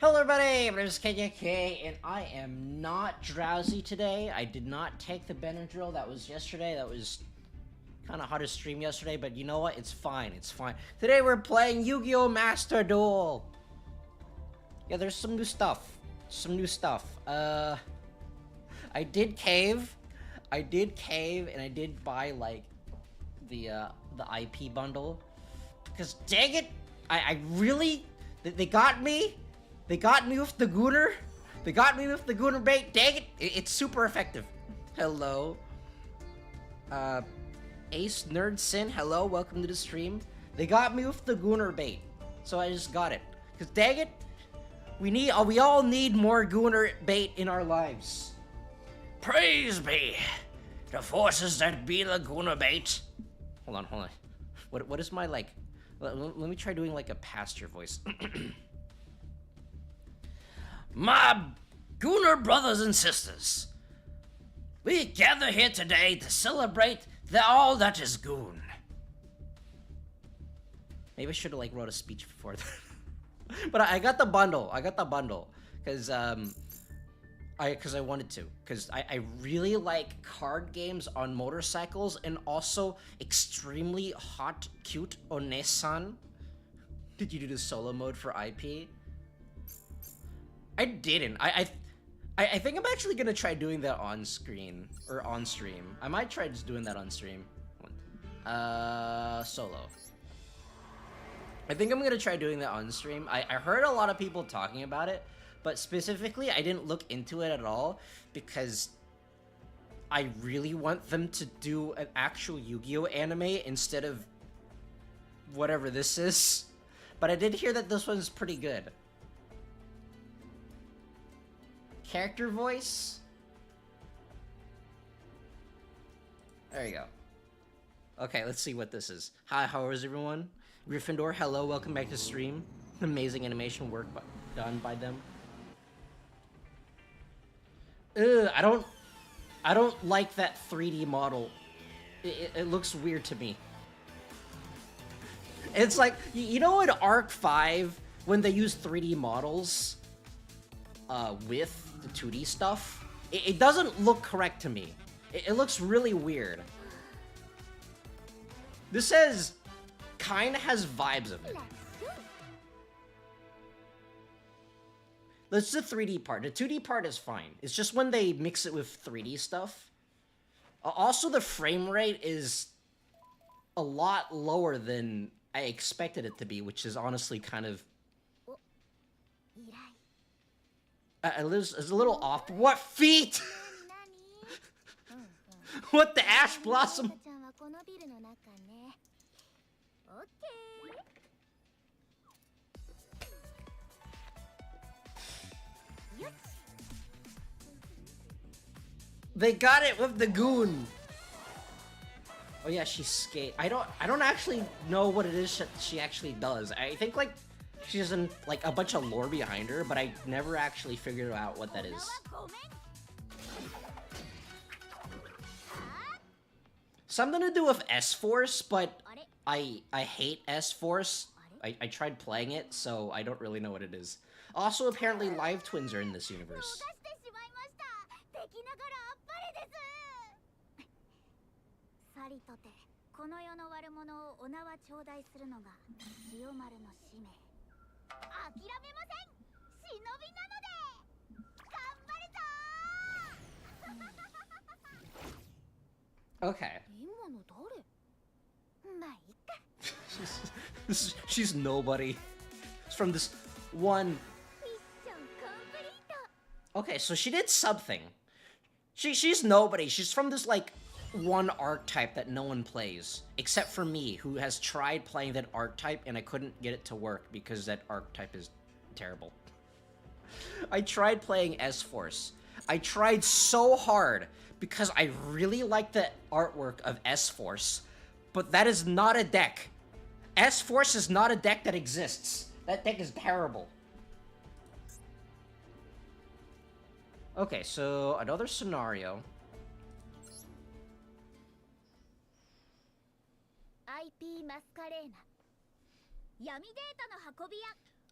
Hello everybody, my name is KJK, and I am not drowsy today. I did not take the Benadryl that was yesterday. That was kind of hard to stream yesterday, but you know what? It's fine, it's fine. Today we're playing Yu-Gi-Oh! Master Duel! Yeah, there's some new stuff. I did cave, and I did buy, like, the IP bundle. Because, dang it, I really... They got me! They got me with the Gooner. They got me with the Gooner bait. Dang it! It's super effective. Hello. Ace Nerd Sin, hello, welcome to the stream. They got me with the Gooner bait. So I just got it. Cause dang it, we all need more Gooner bait in our lives. Praise be the forces that be the Gooner bait. Hold on. What is my, like, let me try doing like a pastor voice. My Gooner brothers and sisters, we gather here today to celebrate all that is Goon. Maybe I should have, like, wrote a speech before that. But I got the bundle. Because, I wanted to. Because I really like card games on motorcycles, and also extremely hot, cute Onesan. Did you do the solo mode for IP? I didn't. I think I'm actually gonna try doing that on screen or on stream. I might try just doing that on stream. Solo. I think I'm gonna try doing that on stream. I heard a lot of people talking about it, but specifically I didn't look into it at all because I really want them to do an actual Yu-Gi-Oh anime instead of whatever this is. But I did hear that this one's pretty good. Character voice? There you go. Okay, let's see what this is. Hi, how is everyone? Gryffindor, hello, welcome back to stream. Amazing animation work done by them. Ugh, I don't like that 3D model. It looks weird to me. It's like, you know in Arc 5, when they use 3D models with the 2D stuff, it doesn't look correct to me. It looks really weird. This says, kinda has vibes of it. That's the 3D part. The 2D part is fine. It's just when they mix it with 3D stuff. Also, the frame rate is a lot lower than I expected it to be, which is honestly kind of... it's a little off. What feet? What the ash blossom? They got it with the goon. Oh yeah, she skate. I don't actually know what it is she actually does. I think like she's in like a bunch of lore behind her, but I never actually figured out what that is. Something to do with S-Force, but I hate S-Force. I tried playing it, so I don't really know what it is. Also, apparently live twins are in this universe. Okay. She's nobody. It's from this one. Okay, so she did something. She's nobody. She's from this, like, one archetype that no one plays. Except for me, who has tried playing that archetype and I couldn't get it to work because that archetype is terrible. I tried playing S-Force. I tried so hard because I really like the artwork of S-Force, but that is not a deck. S-Force is not a deck that exists. That deck is terrible. Okay, so another scenario.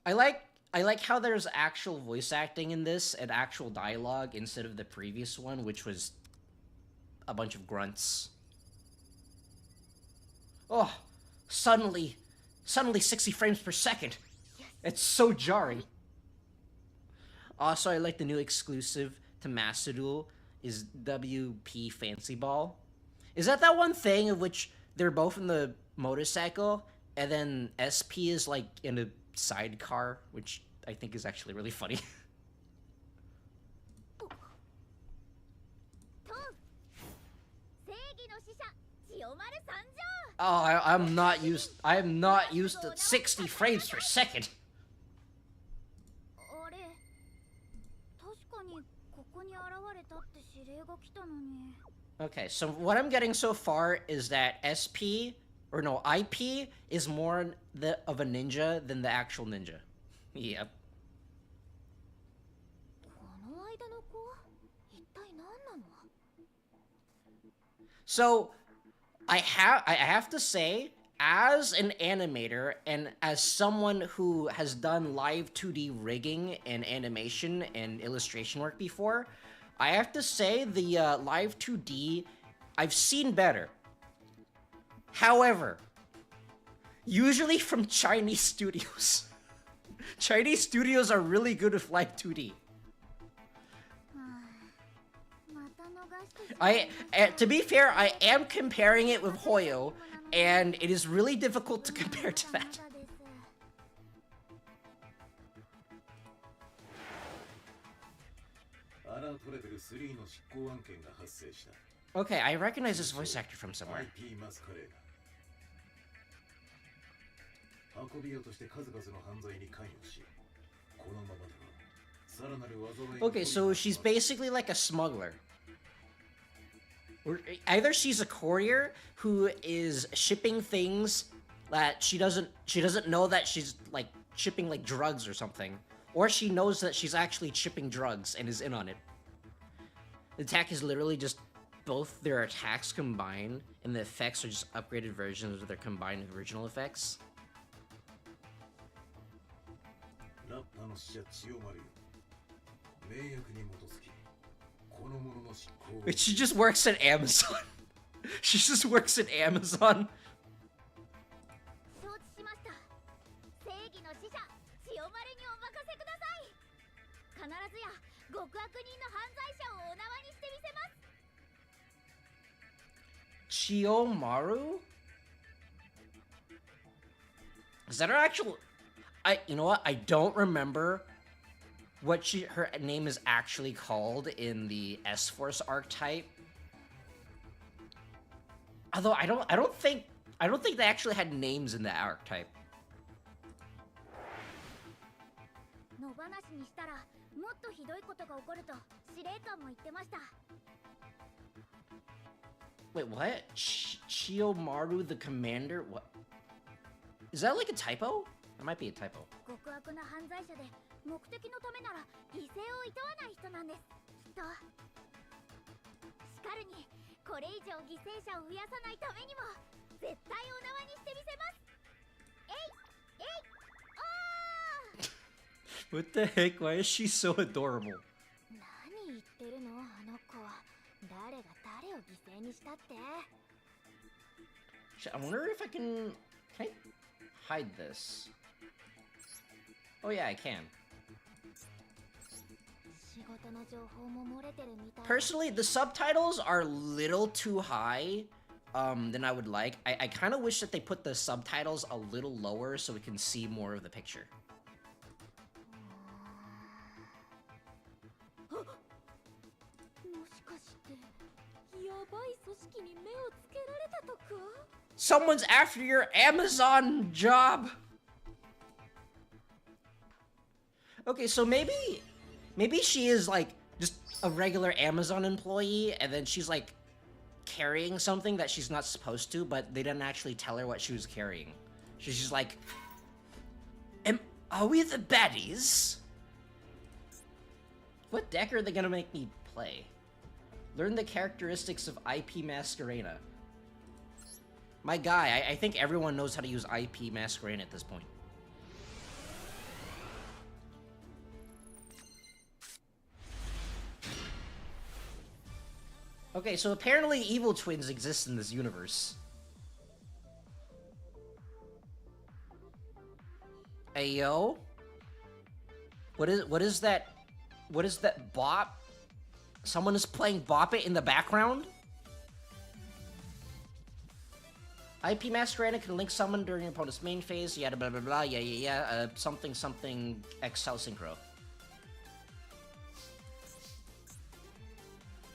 I like I like how there's actual voice acting in this and actual dialogue instead of the previous one, which was a bunch of grunts. Oh, suddenly 60 frames per second. It's so jarring. Also, I like the new exclusive to Master Duel is WP Fancy Ball. Is that one thing of which they're both in the motorcycle and then SP is like in a sidecar, which I think is actually really funny. Oh, I'm not used to 60 frames per second. Okay, so what I'm getting so far is that SP, or no, IP is more of a ninja than the actual ninja. Yep. So, I have to say, as an animator and as someone who has done live 2D rigging and animation and illustration work before, I have to say the live 2D, I've seen better. However, usually from Chinese studios. Chinese studios are really good with live 2D. To be fair, I am comparing it with Hoyo, and it is really difficult to compare to that. Okay, I recognize this voice actor from somewhere. Okay, so she's basically like a smuggler. Either she's a courier who is shipping things that she doesn't know that she's like shipping like drugs or something, or she knows that she's actually shipping drugs and is in on it. The attack is literally just both their attacks combined, and the effects are just upgraded versions of their combined original effects. Wait, she just works at Amazon. She just works at Amazon. Chiyomaru? Is that her actual... you know what? I don't remember what her name is actually called in the S-Force archetype. Although I don't think they actually had names in the archetype. Wait, what? Chiyomaru the commander? What? Is that like a typo? That might be a typo. What the heck? Why is she so adorable? I wonder if I can I hide this? Oh yeah, I can. Personally, the subtitles are a little too high than I would like. I kind of wish that they put the subtitles a little lower so we can see more of the picture. Someone's after your Amazon job! Okay, so maybe she is like just a regular Amazon employee and then she's like carrying something that she's not supposed to, but they didn't actually tell her what she was carrying. She's just like, are we the baddies? What deck are they gonna make me play? Learn the characteristics of IP Masquerena. My guy, I think everyone knows how to use IP Masquerena at this point. Okay, so apparently evil twins exist in this universe. Hey, yo? What is that? What is that bop? Someone is playing Bop It in the background? IP Masquerade can link summon during your opponent's main phase, yada blah blah blah, yeah, something something XL Synchro.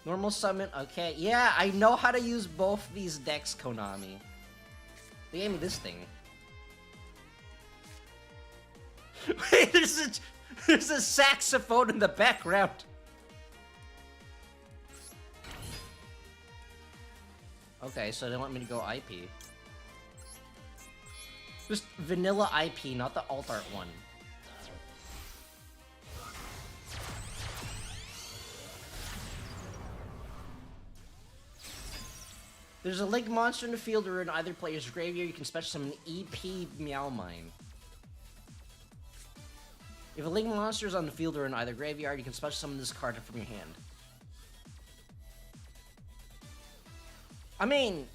Normal summon, okay. Yeah, I know how to use both these decks, Konami. They gave me this thing. Wait, there's a saxophone in the background. Okay, so they want me to go IP. Just vanilla IP, not the alt art one. There's a link monster in the field or in either player's graveyard. You can special summon EP Meow Mine. If a link monster is on the field or in either graveyard, you can special summon this card from your hand. I mean,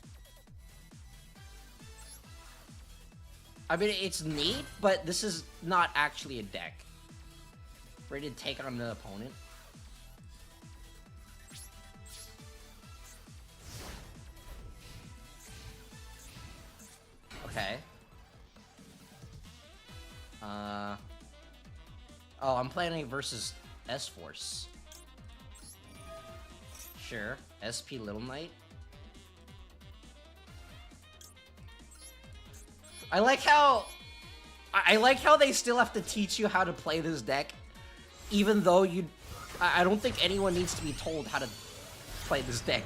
it's neat, but this is not actually a deck. Ready to take on the opponent. Okay. Oh, I'm playing versus S-Force. Sure. SP Little Knight. I like how they still have to teach you how to play this deck, even though I don't think anyone needs to be told how to play this deck.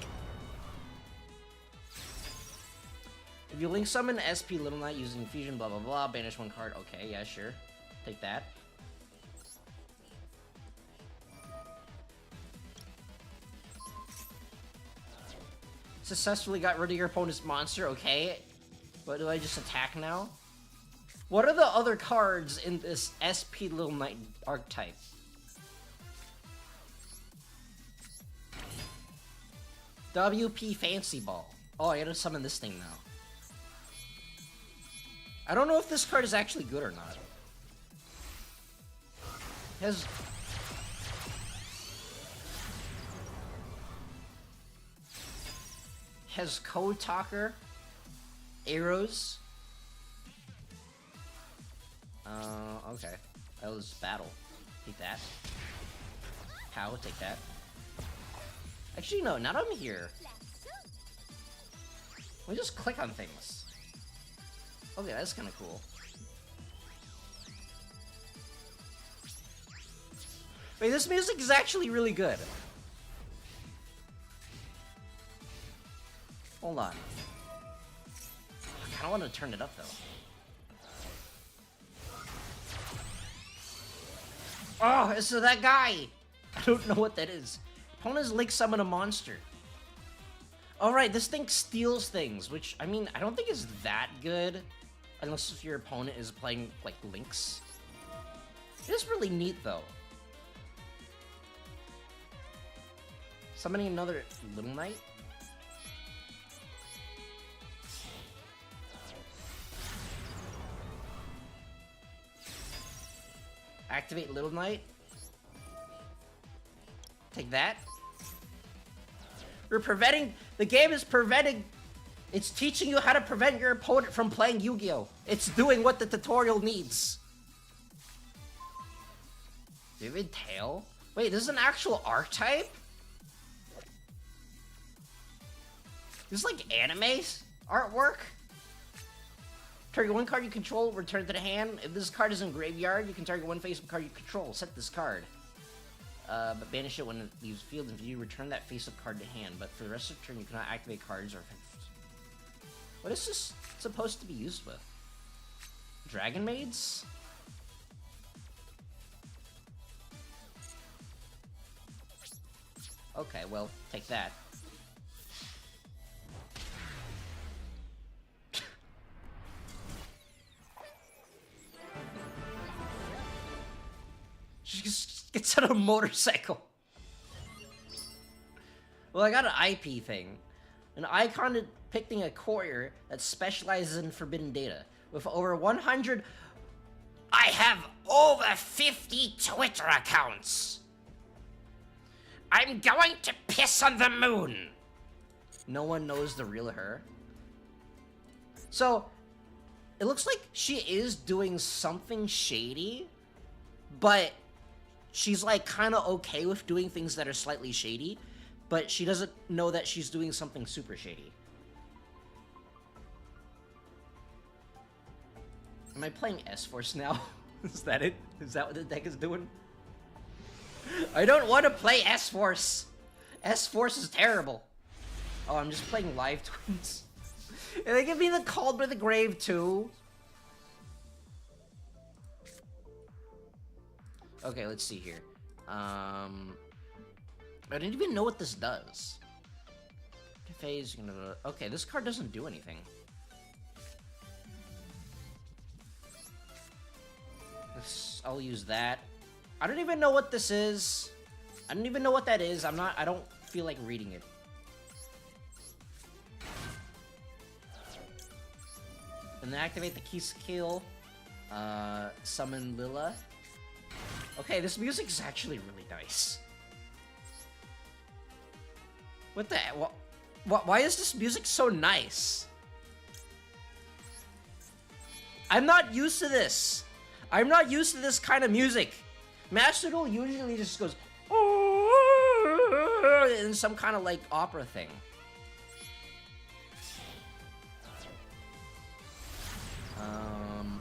If you link summon SP Little Knight using Fusion, blah blah blah, banish one card. Okay, yeah, sure. Take that. Successfully got rid of your opponent's monster. Okay. But do I just attack now? What are the other cards in this SP Little Knight archetype? WP Fancy Ball. Oh, I gotta summon this thing now. I don't know if this card is actually good or not. Has Code Talker, arrows. Okay. That was battle. Take that. How? Take that. Actually, no, not on here. We just click on things. Okay, that's kind of cool. Wait, this music is actually really good. Hold on. I kind of want to turn it up, though. Oh, it's that guy! I don't know what that is. Opponent's link summon a monster. Alright, this thing steals things, which, I mean, I don't think is that good. Unless if your opponent is playing, like, links. It is really neat, though. Summoning another Little Knight? Activate Little Knight. Take that. We're preventing... The game is preventing... It's teaching you how to prevent your opponent from playing Yu-Gi-Oh! It's doing what the tutorial needs. Vivid Tail? Wait, this is an actual archetype? This is like anime artwork? Target one card you control, return to the hand. If this card is in graveyard, you can target one face-up card you control. Set this card. But banish it when it leaves field, and if you return that face-up card to hand. But for the rest of the turn, you cannot activate cards or... What is this supposed to be used with? Dragon Maids? Okay, well, take that. She just gets on a motorcycle. Well, I got an IP thing. An icon depicting a courier that specializes in forbidden data. With over 100... I have over 50 Twitter accounts! I'm going to piss on the moon! No one knows the real her. So, it looks like she is doing something shady, but she's like kind of okay with doing things that are slightly shady, but she doesn't know that she's doing something super shady. Am I playing S-Force now? Is that it? Is that what the deck is doing? I don't want to play S-Force! S-Force is terrible. Oh, I'm just playing Live Twins. And they give me the Called by the Grave too. Okay, let's see here. I didn't even know what this does. Phase, okay, this card doesn't do anything. I'll use that. I don't even know what this is. I don't even know what that is. I don't feel like reading it. And then activate the key skill. Summon Lila. Okay, this music is actually really nice. What the... Why is this music so nice? I'm not used to this. I'm not used to this kind of music. Master Duel usually just goes... in some kind of, like, opera thing.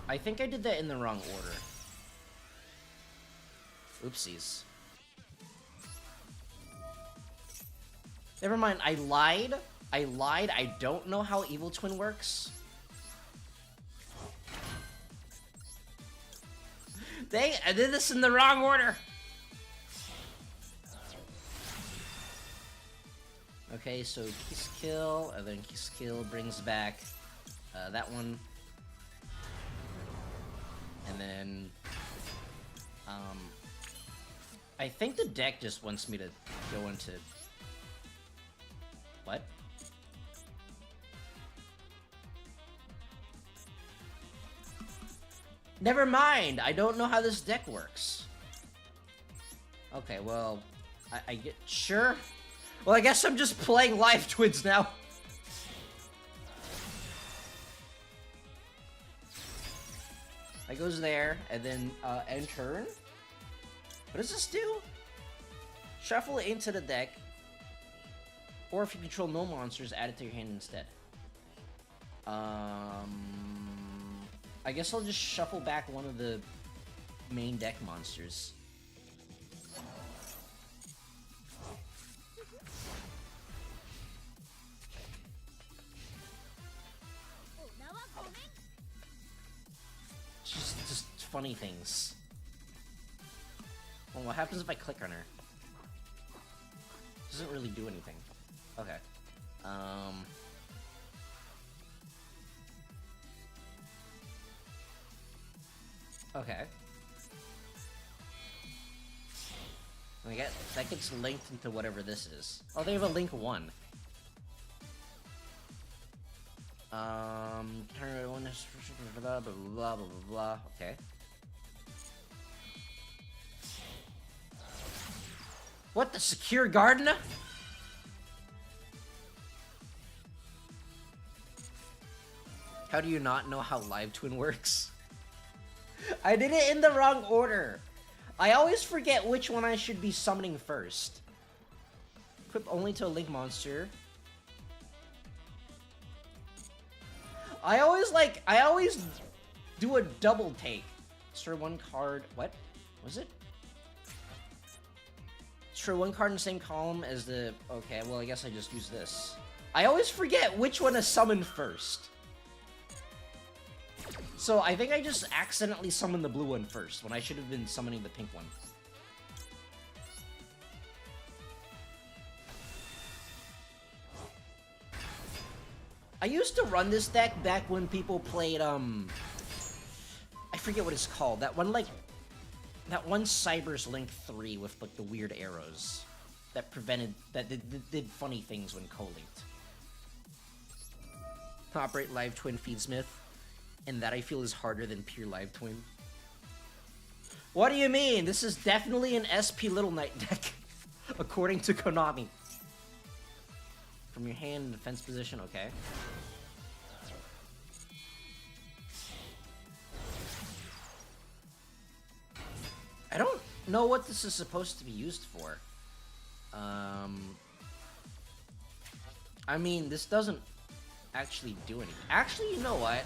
I think I did that in the wrong order. Oopsies. Never mind, I lied. I don't know how Evil Twin works. Dang, I did this in the wrong order. Okay, so key skill, and then key skill brings back that one. And then, I think the deck just wants me to go into... What? Never mind! I don't know how this deck works. Okay, well, I get... Sure? Well, I guess I'm just playing Live Twins now. That goes there, and then, end turn? What does this do? Shuffle it into the deck, or if you control no monsters, add it to your hand instead. I guess I'll just shuffle back one of the main deck monsters. Just funny things. Well, what happens if I click on her? Doesn't really do anything. Okay. Okay. I get that gets linked into whatever this is. Oh, they have a link 1. Turn one blah blah blah blah blah. Okay. What, the secure garden? How do you not know how Live Twin works? I did it in the wrong order. I always forget which one I should be summoning first. Equip only to a link monster. I always do a double take. Stir one card. What? Was it? Stir one card in the same column as the... Okay, well, I guess I just use this. I always forget which one to summon first. So I think I just accidentally summoned the blue one first, when I should have been summoning the pink one. I used to run this deck back when people played, I forget what it's called. That one Cyber's Link 3 with, like, the weird arrows. that did funny things when co-linked. Operate live twin feedsmith, and that I feel is harder than pure live twin. What do you mean? This is definitely an SP Little Knight deck, according to Konami. From your hand in defense position, okay. I don't know what this is supposed to be used for. I mean, this doesn't actually do anything. Actually, you know what?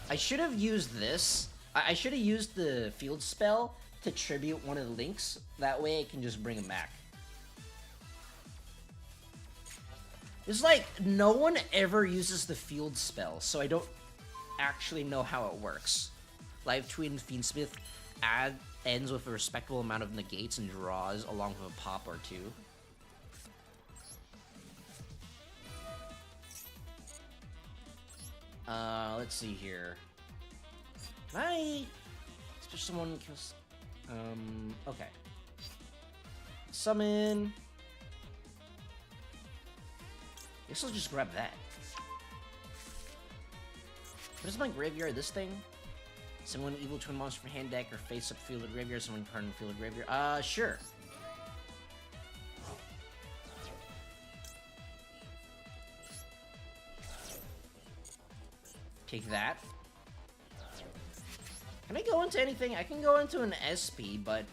I should have used this. I should have used the field spell to tribute one of the links. That way I can just bring him back. It's like, no one ever uses the field spell, so I don't actually know how it works. Live Twin Fiendsmith ends with a respectable amount of negates and draws along with a pop or two. Let's see here. Can I... Especially someone kills... okay. Summon... I guess I'll just grab that. What is my graveyard? This thing? Summon an evil twin monster from hand deck or face up field of graveyard, summon card in field of graveyard. Sure. Take that. Can I go into anything? I can go into an SP, but...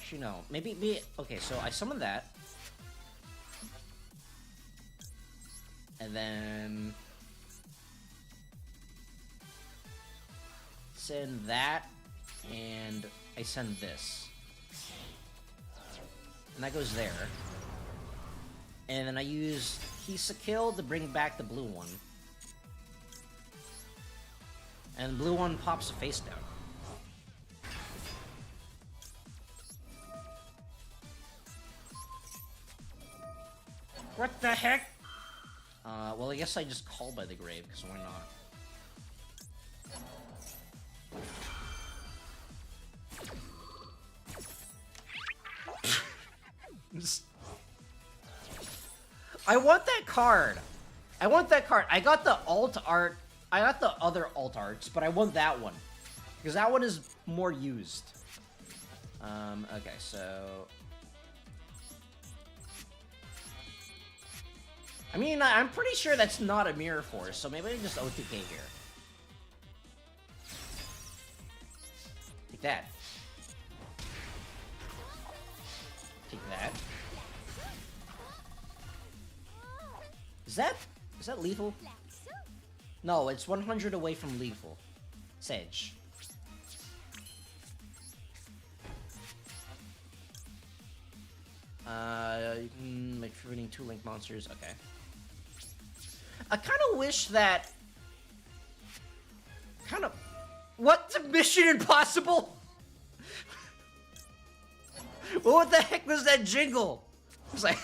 Actually, no. Maybe... Okay, so I summon that. And then... Send that. And I send this. And that goes there. And then I use Kisa Kill to bring back the blue one. And the blue one pops a face down. What the heck? Well, I guess I just call by the grave, because why not? I want that card. I want that card. I got the alt art. I got the other alt arts, but I want that one. Because that one is more used. Okay, so... I mean, I'm pretty sure that's not a Mirror Force, so maybe I just OTK here. Take that. Take that. Is that lethal? No, it's 100 away from lethal. Sedge. You can make fruiting 2 link monsters. Okay. I kind of wish that... What's Mission Impossible? What the heck was that jingle? I was like...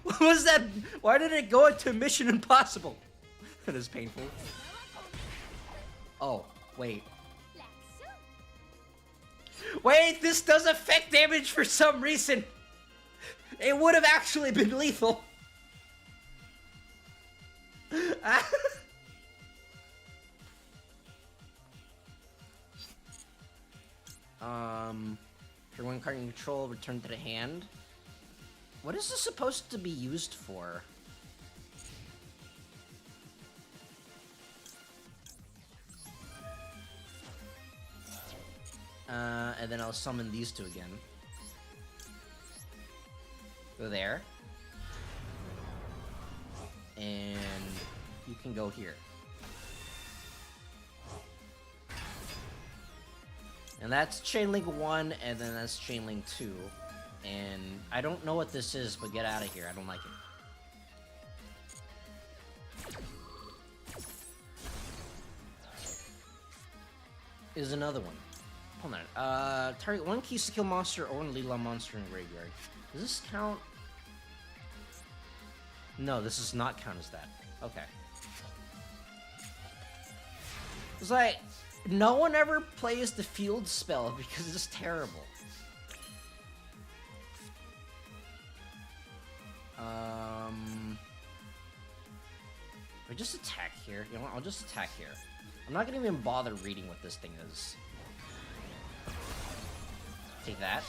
What was that? Why did it go into Mission Impossible? That is painful. Oh, wait. Wait, this does affect damage for some reason. It would have actually been lethal. For one card in control, return to the hand. What is this supposed to be used for? And then I'll summon these two again. Go there. And you can go here. And that's Chainlink 1, and then that's Chainlink 2. And I don't know what this is, but get out of here. I don't like it. Is another one. Hold on. Target one keys to kill monster or one Leela monster in graveyard. Does this count? No, this does not count as that. Okay. It's like, no one ever plays the field spell because it's terrible. I just attack here. You know what? I'll just attack here. I'm not gonna even bother reading what this thing is. Take that.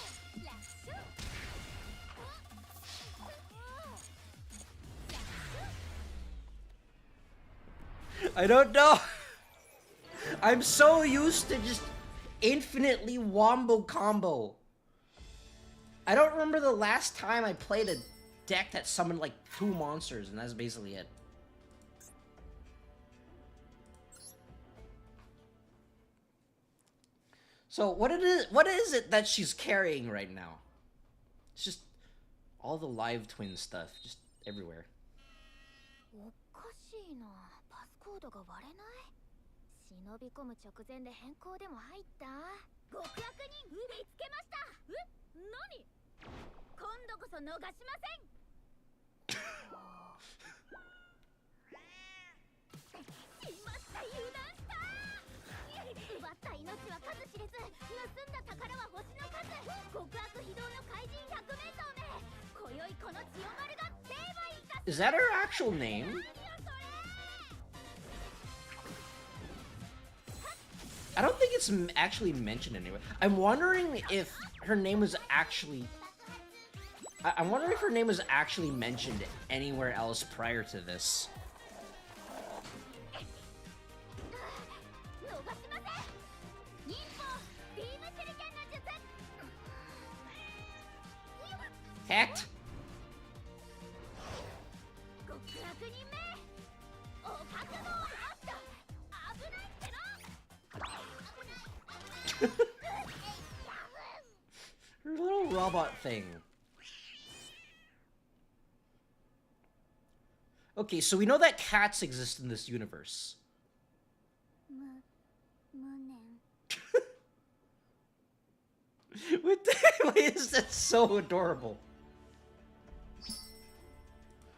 I don't know. I'm so used to just infinitely wombo combo. I don't remember the last time I played a deck that summoned like 2 monsters, and that's basically it. So what is it that she's carrying right now? It's just all the live twin stuff, just everywhere. Is that her actual name? I don't think it's actually mentioned anywhere. I'm wondering if her name was actually... I'm wondering if her name was actually mentioned anywhere else prior to this. Hacked? Her little robot thing. Okay, so we know that cats exist in this universe. Why is that so adorable?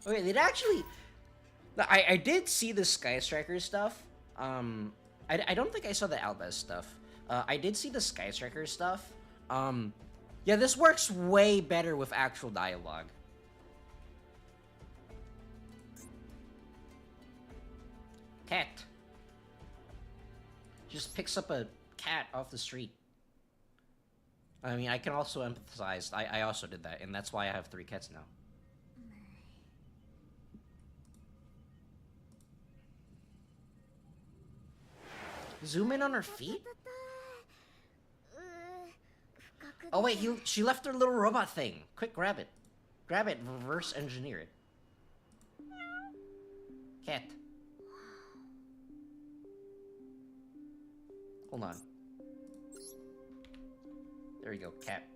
Okay, they'd actually... I did see the Sky Striker stuff. I don't think I saw the Albez stuff. I did see the Sky Striker stuff. Yeah, this works way better with actual dialogue. Cat. Just picks up a cat off the street. I mean, I can also empathize. I also did that, and that's why I have 3 cats now. Zoom in on her feet? Oh wait, she left her little robot thing. Quick, grab it. Grab it, reverse engineer it. Cat. Hold on. There you go, cat.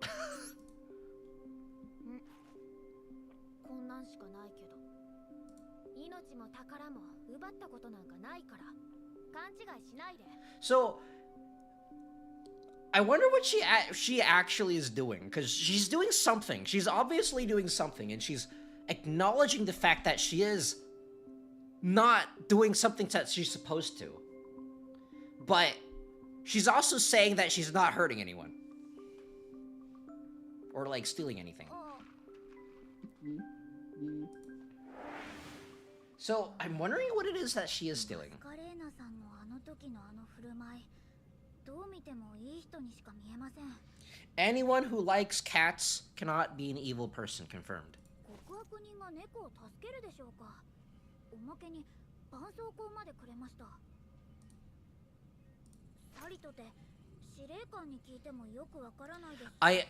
So, I wonder what she actually is doing, because she's doing something. She's obviously doing something, and she's acknowledging the fact that she is not doing something that she's supposed to. But she's also saying that she's not hurting anyone. Or, like, stealing anything. So, I'm wondering what it is that she is stealing. Anyone who likes cats cannot be an evil person, confirmed.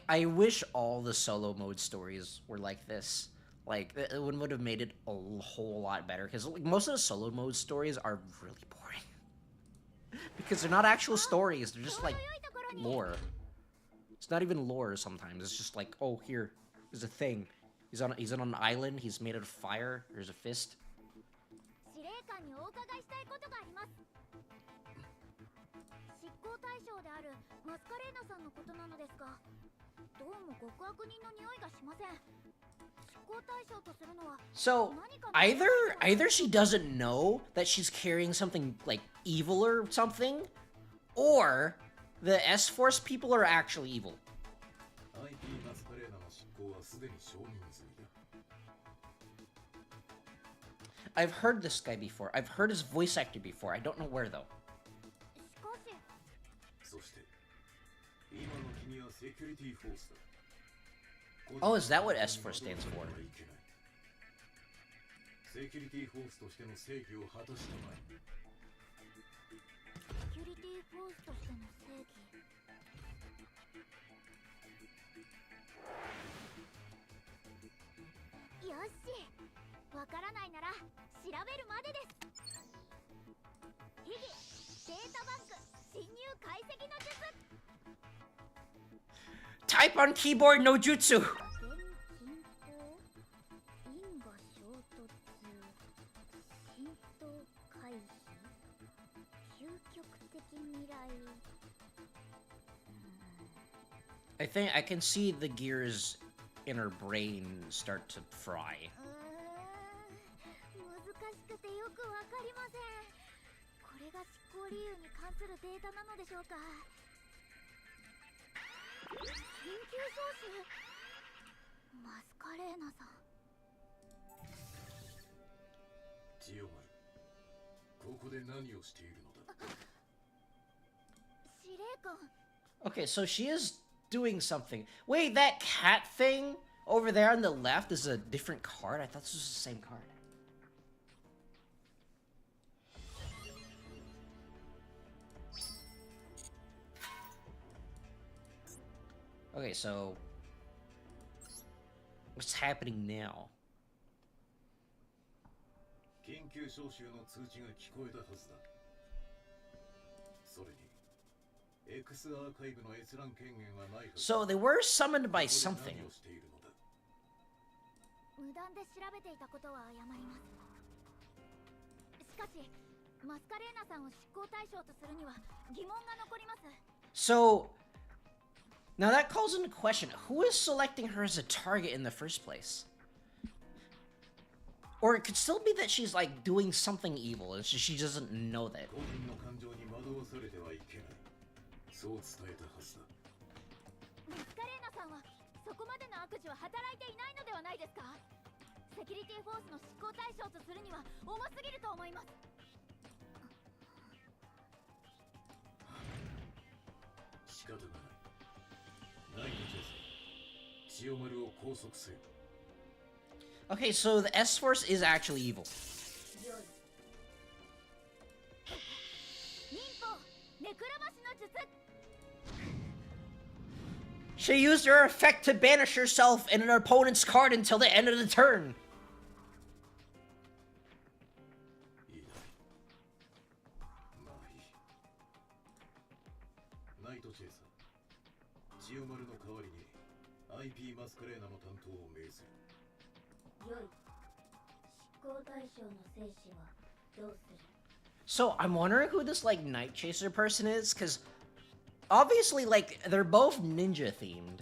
I wish all the solo mode stories were like this. Like, it would have made it a whole lot better, because like, most of the solo mode stories are really boring. Because they're not actual stories, they're just like lore. It's not even lore sometimes, it's just like, oh, here, there's a thing. He's on an island, he's made out of fire, there's a fist. So, either she doesn't know that she's carrying something, like, evil or something, or the S-Force people are actually evil. I've heard this guy before. I've heard his voice actor before. I don't know where, though. Oh, is that what S-Force stands for? Type on keyboard no jutsu. I think I can see the gears in her brain start to fry. Okay, so she is doing something. Wait, that cat thing over there on the left is a different card? I thought this was the same card. Okay, so what's happening now? So they were summoned by something. So now that calls into question, who is selecting her as a target in the first place? Or it could still be that she's like doing something evil, it's just she doesn't know that. Okay, so the S-Force is actually evil. She used her effect to banish herself and an opponent's card until the end of the turn. So I'm wondering who this like Night Chaser person is, because obviously like they're both ninja themed.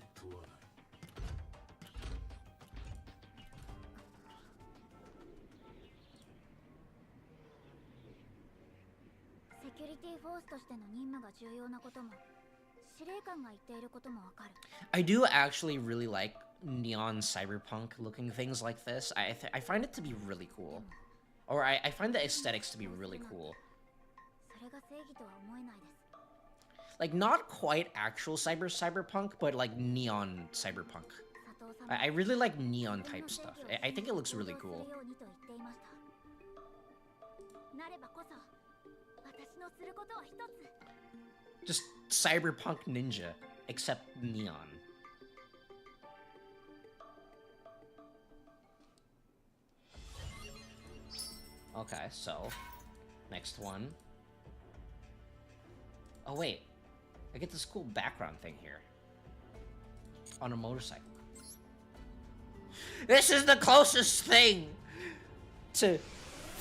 I do actually really like neon cyberpunk looking things like this. I find it to be really cool. Or I find the aesthetics to be really cool. Like, not quite actual cyberpunk, but like neon cyberpunk. I really like neon type stuff. I think it looks really cool. Just cyberpunk ninja, except neon. Okay, so next one. Oh wait, I get this cool background thing here. On a motorcycle. This is the closest thing to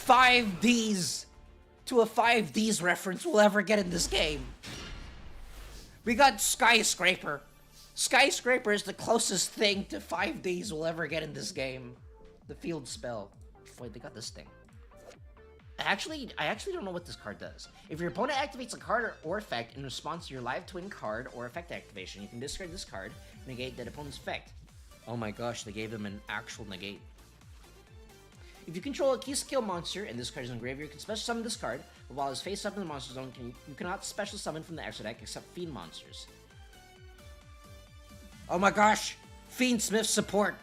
5Ds, to a 5Ds reference we'll ever get in this game. We got Skyscraper. Skyscraper is the closest thing to 5Ds we'll ever get in this game. The field spell. Wait, they got this thing. I actually don't know what this card does. If your opponent activates a card or effect in response to your live twin card or effect activation, you can discard this card, negate that opponent's effect. Oh my gosh, they gave them an actual negate. If you control a kill monster and this card is in the graveyard, you can special summon this card, but while it's face up in the monster zone, you cannot special summon from the extra deck except Fiend monsters. Oh my gosh! Fiendsmith support!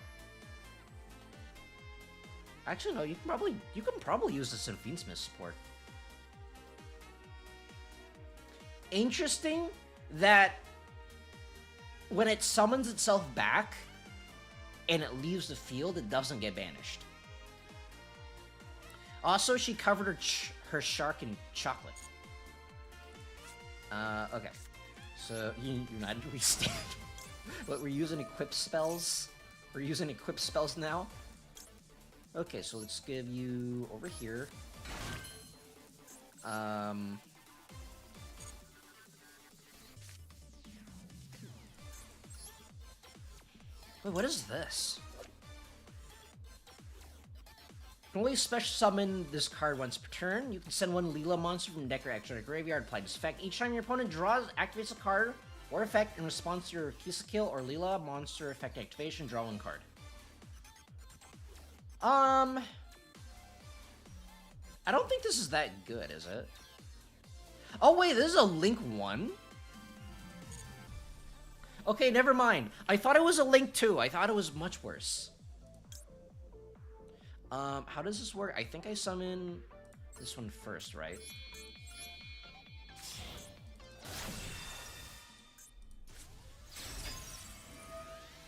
Actually, no, you can probably use this in Fiendsmith support. Interesting that when it summons itself back and it leaves the field, it doesn't get banished. Also, she covered her shark in chocolate. Okay. So, United we stand. What, we're using equip spells? We're using equip spells now? Okay, so let's give you over here. Wait, what is this? You can only special summon this card once per turn. You can send one Leela monster from deck or extra graveyard, apply this effect. Each time your opponent activates a card or effect in response to your Kill or Leela monster effect activation, draw one card. I don't think this is that good, is it? Oh wait, this is a Link 1? Okay, never mind. I thought it was a Link 2. I thought it was much worse. How does this work? I think I summon this one first, right?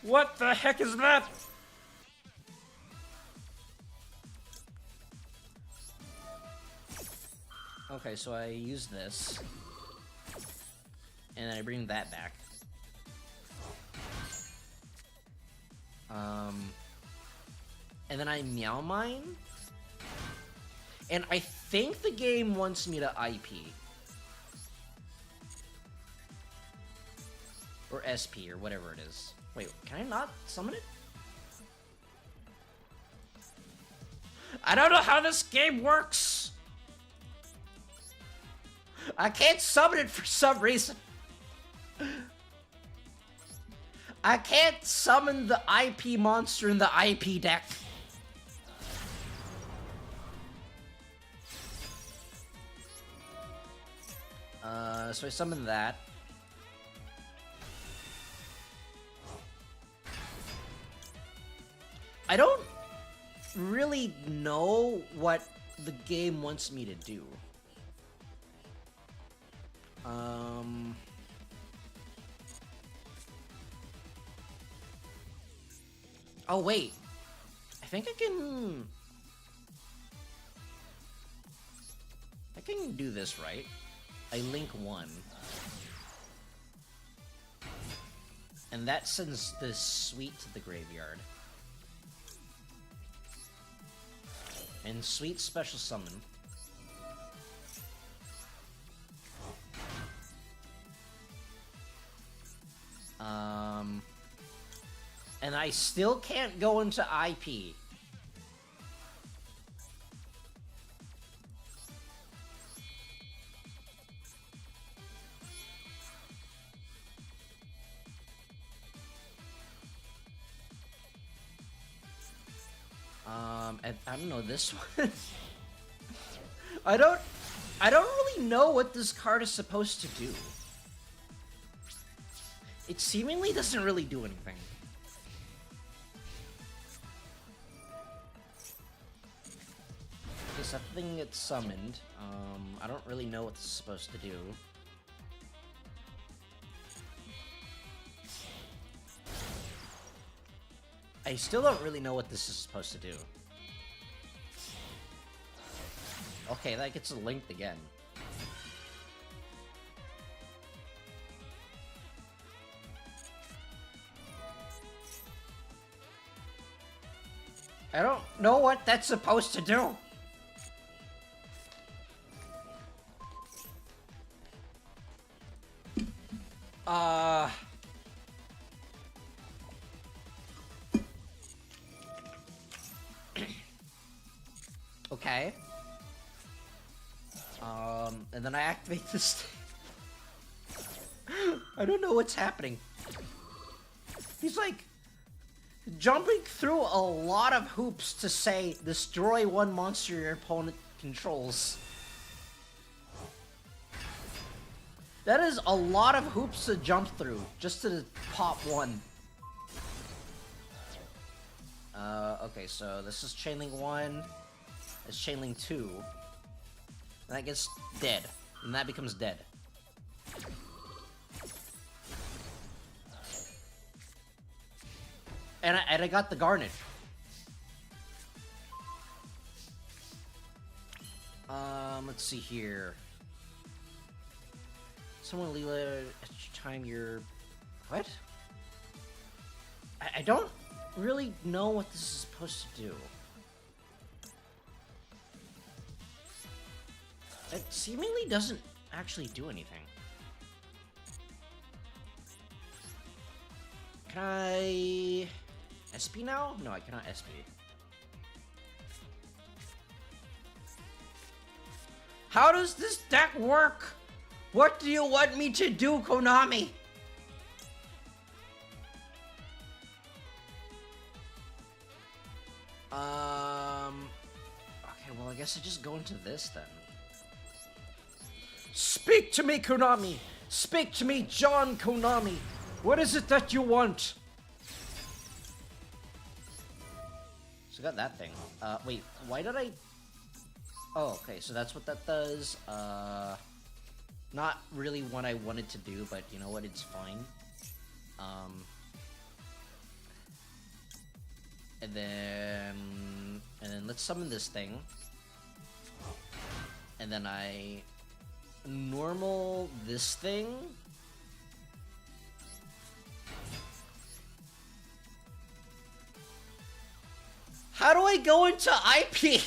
What the heck is that? Okay, so I use this. And I bring that back. And then I Meow Mine. And I think the game wants me to IP. Or SP, or whatever it is. Wait, can I not summon it? I don't know how this game works! I can't summon it for some reason. I can't summon the IP monster in the IP deck. So I summon that. I don't really know what the game wants me to do. Oh wait, I think I can do this, right? I link one. And that sends the Sweet to the graveyard. And Sweet special summon. And I still can't go into IP. And I don't know this one. I don't really know what this card is supposed to do. It seemingly doesn't really do anything. Okay, something gets summoned. I don't really know what this is supposed to do. I still don't really know what this is supposed to do. Okay, that gets linked again. I don't know what that's supposed to do. Okay. And then I activate this. I don't know what's happening. He's like jumping through a lot of hoops to say destroy one monster your opponent controls. That is a lot of hoops to jump through just to pop one. Okay, so this is chainlink 1. It's chainlink 2. And that gets dead. And that becomes dead. And I got the garnet. Let's see here. Someone Leela each time you're... What? I don't really know what this is supposed to do. It seemingly doesn't actually do anything. Can I... SP now? No, I cannot SP. How does this deck work? What do you want me to do, Konami? Okay, well, I guess I just go into this then. Speak to me, Konami! Speak to me, John Konami! What is it that you want? So I got that thing. Wait, why did I... Oh, okay, so that's what that does. Not really what I wanted to do, but you know what, it's fine. And then let's summon this thing. And then I normal this thing. How do I go into IP?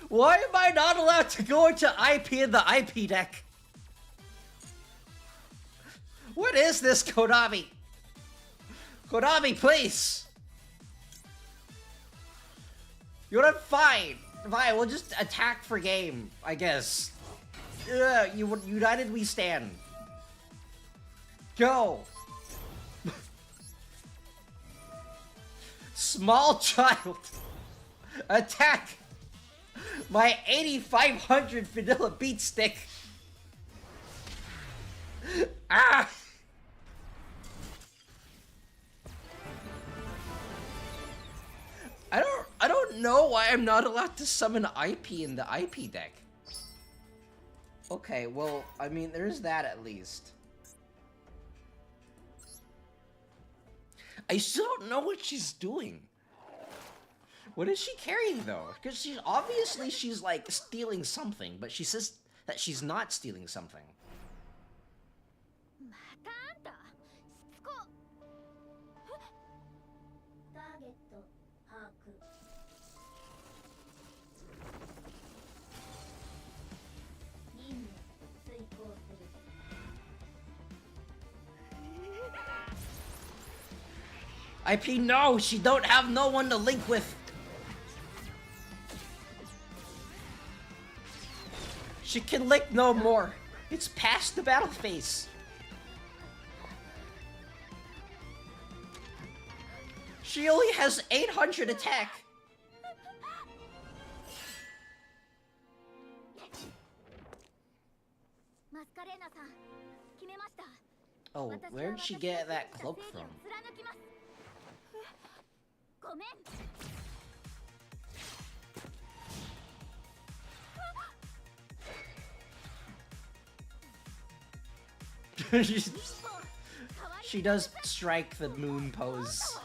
Why am I not allowed to go into IP in the IP deck? What is this, Konami? Konami, please! You're not fine. Fine, we'll just attack for game, I guess. United we stand. Go! Small child! Attack! My 8500 vanilla beat stick! Ah! I don't know why I'm not allowed to summon IP in the IP deck. Okay, well, I mean, there's that at least. I still don't know what she's doing. What is she carrying though? Because she's obviously like stealing something, but she says that she's not stealing something. IP, no! She don't have no one to link with! She can link no more! It's past the battle phase! She only has 800 attack! Oh, where'd she get that cloak from? She does strike the moon pose.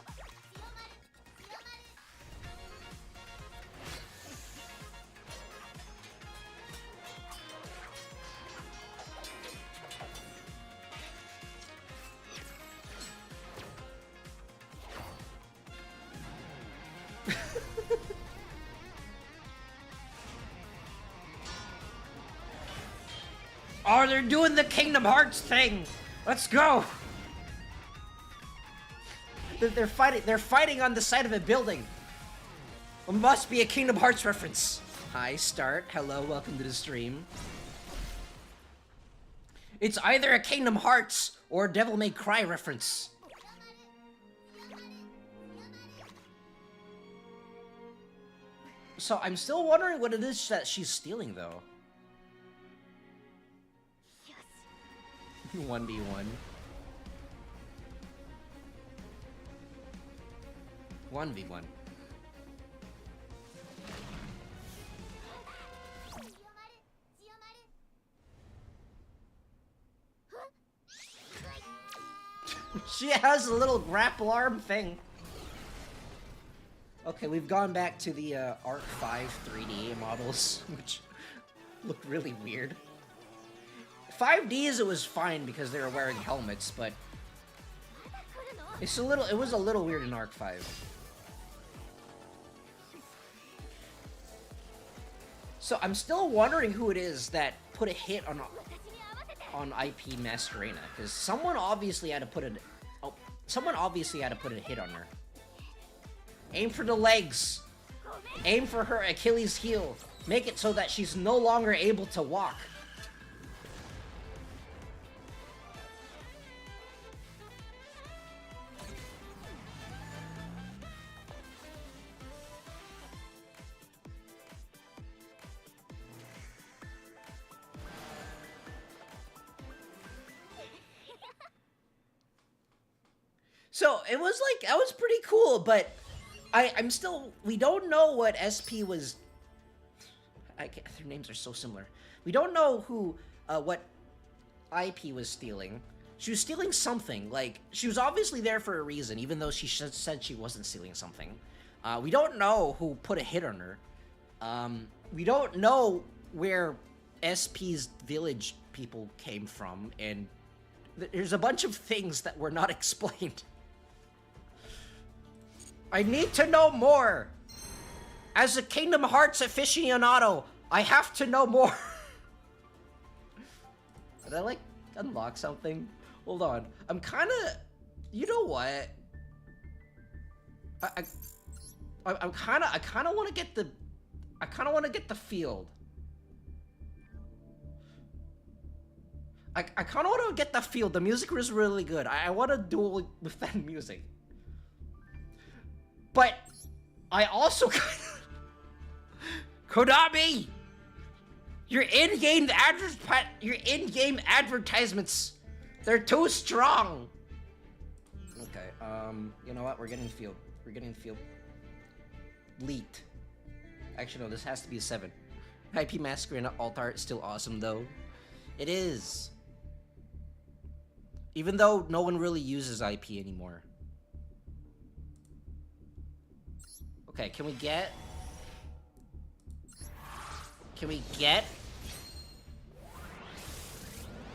Oh, they're doing the Kingdom Hearts thing! Let's go! They're fighting on the side of a building. It must be a Kingdom Hearts reference. Hi, Start. Hello, welcome to the stream. It's either a Kingdom Hearts or a Devil May Cry reference. So I'm still wondering what it is that she's stealing, though. 1v1. One v one. She has a little grapple arm thing. Okay, we've gone back to the Arc 5 3D models, which looked really weird. 5Ds it was fine because they were wearing helmets, but it was a little weird in Arc 5. So I'm still wondering who it is that put a hit on IP Masquerena, because someone obviously had to put a hit on her. Aim for the legs. Aim for her Achilles heel. Make it so that she's no longer able to walk. So it was like, that was pretty cool, but I'm still, we don't know what SP was, their names are so similar. We don't know who, what IP was stealing. She was stealing something, like, she was obviously there for a reason, even though she said she wasn't stealing something. We don't know who put a hit on her. We don't know where SP's village people came from, and there's a bunch of things that were not explained. I need to know more! As a Kingdom Hearts aficionado, I have to know more! Did I, like, unlock something? Hold on. I'm kinda... You know what? I kinda wanna get the... I kinda wanna get the field. I kinda wanna get the field. The music was really good. I wanna duel with that music. But I also Konami! Your in-game advertisements, they're too strong. Okay, you know what? We're getting field. We're getting field. Leaked. Actually, no, this has to be a 7. IP Masquerena alt art is still awesome, though. It is. Even though no one really uses IP anymore. Okay, can we get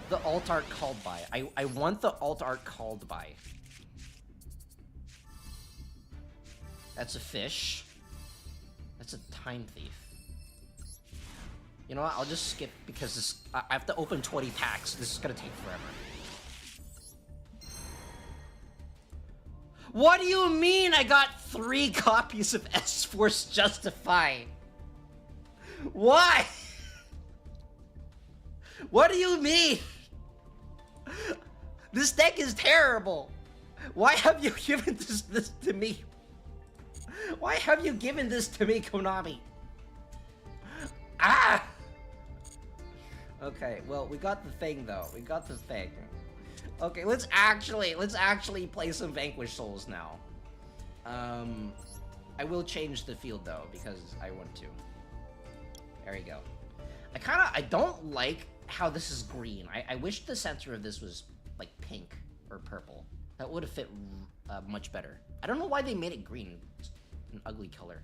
the alt art called by? I want the alt art called by. That's a fish. That's a time thief. You know what? I'll just skip because this, I have to open 20 packs. This is gonna take forever. What do you mean I got 3 copies of S-Force Justify? Why? What do you mean? This deck is terrible. Why have you given this to me? Why have you given this to me, Konami? Ah! Okay, well, we got the thing, though. We got the thing. Okay, let's actually play some Vanquish Souls now. I will change the field though because I want to. There we go. I don't like how this is green. I wish the center of this was like pink or purple. That would have fit much better. I don't know why they made it green. It's an ugly color.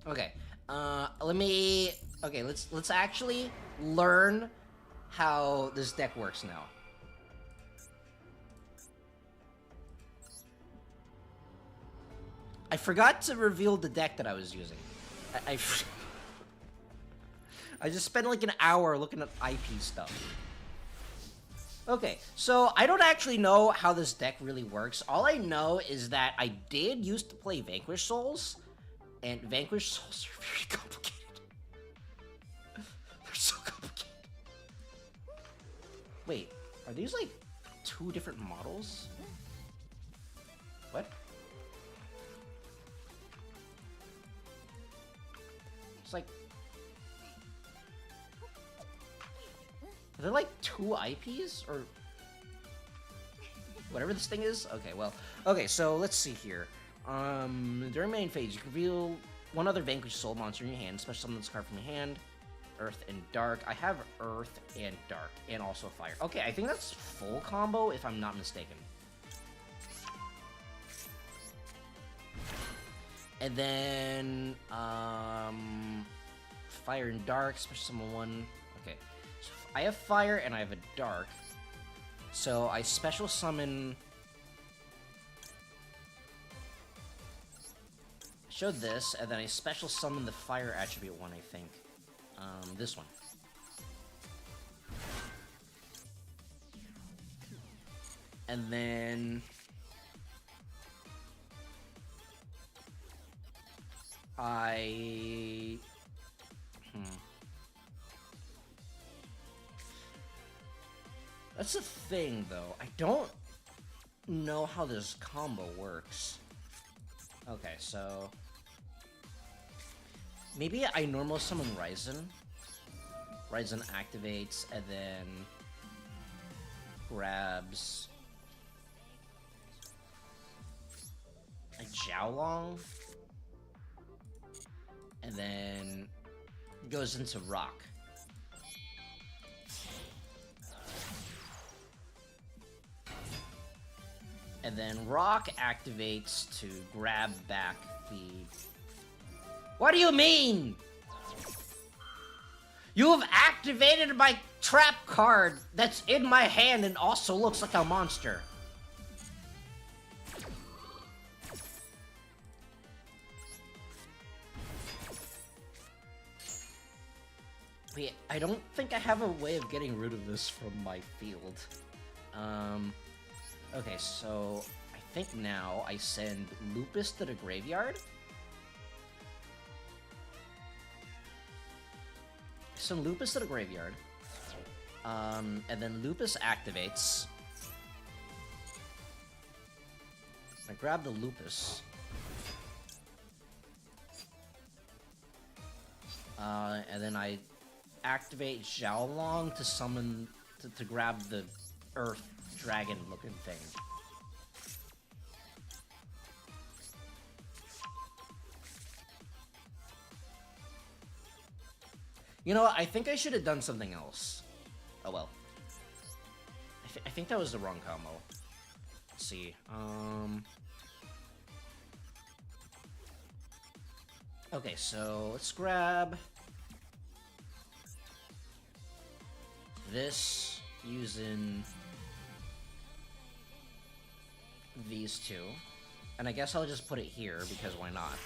Okay. Let's actually learn how this deck works now. I forgot to reveal the deck that I was using. I just spent like an hour looking at IP stuff. Okay, so I don't actually know how this deck really works. All I know is that I did used to play Vanquish Souls, And Vanquish souls are very complicated. They're so complicated. Wait, are these like 2 different models? What? It's like... Are there like 2 IPs? Or... whatever this thing is? Okay, well... Okay, so let's see here. During main phase, you can reveal 1 other Vanquish soul monster in your hand, special summon this card from your hand. Earth and Dark. I have Earth and Dark, and also Fire. Okay, I think that's full combo, if I'm not mistaken. And then, Fire and Dark, special summon 1. Okay, so I have Fire and I have a Dark. So I special summon... I showed this, and then I special summon the Fire attribute one, I think. This one. And then... That's the thing, though. I don't know how this combo works. Okay, so... maybe I normal summon Ryzen. Ryzen activates, and then... grabs... a Jiaolong. And then... goes into Rock. And then Rock activates to grab back the... What do you mean? You have activated my trap card that's in my hand and also looks like a monster. Wait, I don't think I have a way of getting rid of this from my field. Okay, so I think now I send Lupus to the graveyard. Send Lupus to the graveyard. And then Lupus activates. I grab the Lupus. And then I activate Xiaolong to summon, to grab the Earth Dragon looking thing. You know what? I think I should have done something else. Oh well. I think that was the wrong combo. Let's see. Okay, so let's grab this using these 2. And I guess I'll just put it here because why not?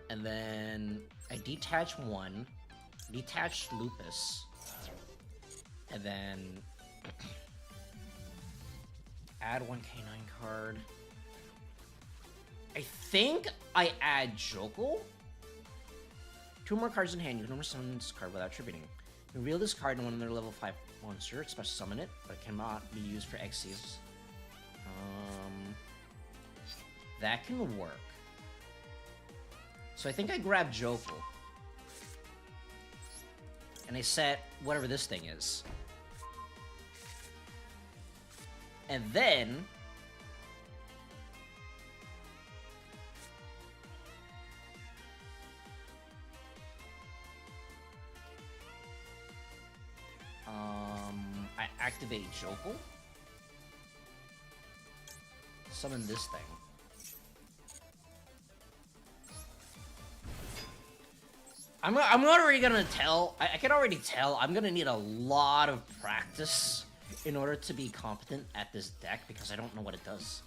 And then I detach 1, detach Lupus, and then add 1 K9 card. I think I add Joko. 2 more cards in hand. You can never summon this card without attributing. You reveal this card in one of their level 5 monster. It's special summon it, but it cannot be used for Xyz. That can work. So I think I grab Joko. And I set whatever this thing is. And then... I activate Joko. Summon this thing. I'm already gonna tell. I can already tell. I'm gonna need a lot of practice in order to be competent at this deck because I don't know what it does.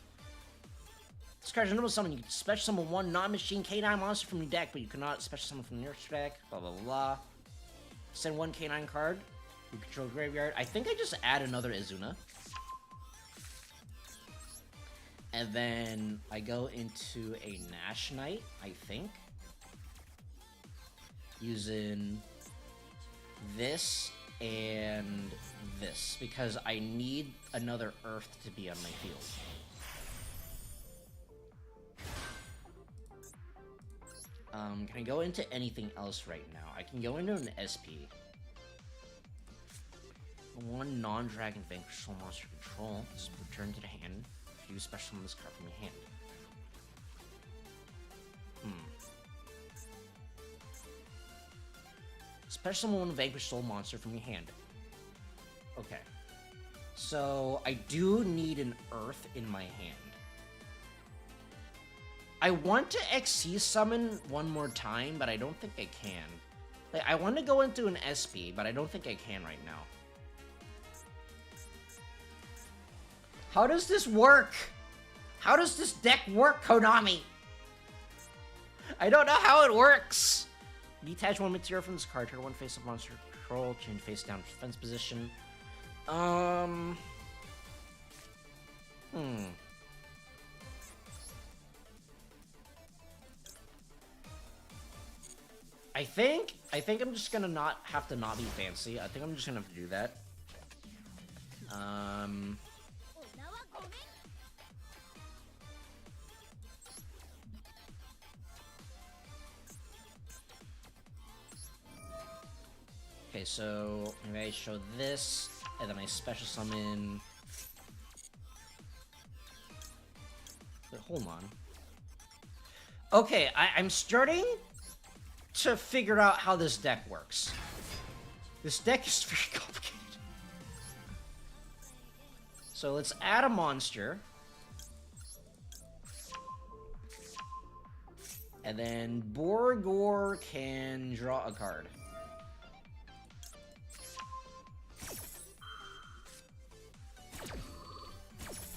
This card is a normal summon. You can special summon 1 non-machine K9 monster from your deck, but you cannot special summon from your deck. Blah blah blah. Send 1 K9 card. You control graveyard. I think I just add another Izuna. And then I go into a Nash Knight, I think. Using this and this, because I need another Earth to be on my field. Can I go into anything else right now? I can go into an SP. One non-dragon Vanquish soul monster control is returned to the hand. If you special summon this card from your hand. Special summon one Vanquish soul monster from your hand. Okay. So, I do need an Earth in my hand. I want to XC summon one more time, but I don't think I can. Like, I want to go into an SP, but I don't think I can right now. How does this work? How does this deck work, Konami? I don't know how it works. Detach one material from this card. Turn one face-up monster control. Change face down defense position. I think I'm just gonna not be fancy. I think I'm just gonna have to do that. Okay, so maybe I show this, and then I special summon. Wait, hold on. Okay, I'm starting to figure out how this deck works. This deck is very complicated. So let's add a monster. And then Borgor can draw a card.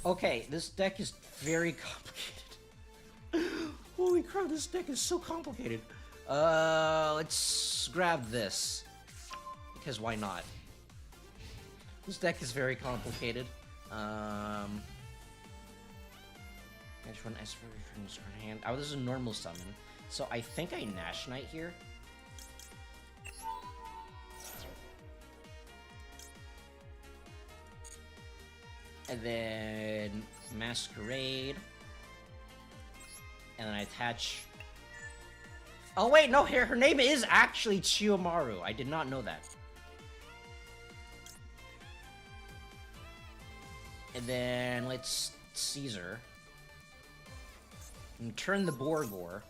Okay, this deck is very complicated. Holy crap, this deck is so complicated. Let's grab this. Because why not? This deck is very complicated. Match one S from this card hand. Oh, this is a normal summon. So I think I Nash Knight here. And then Masquerade. And then I attach... Oh wait, no, her name is actually Chiyomaru. I did not know that. And then let's Caesar. And turn the Borgor.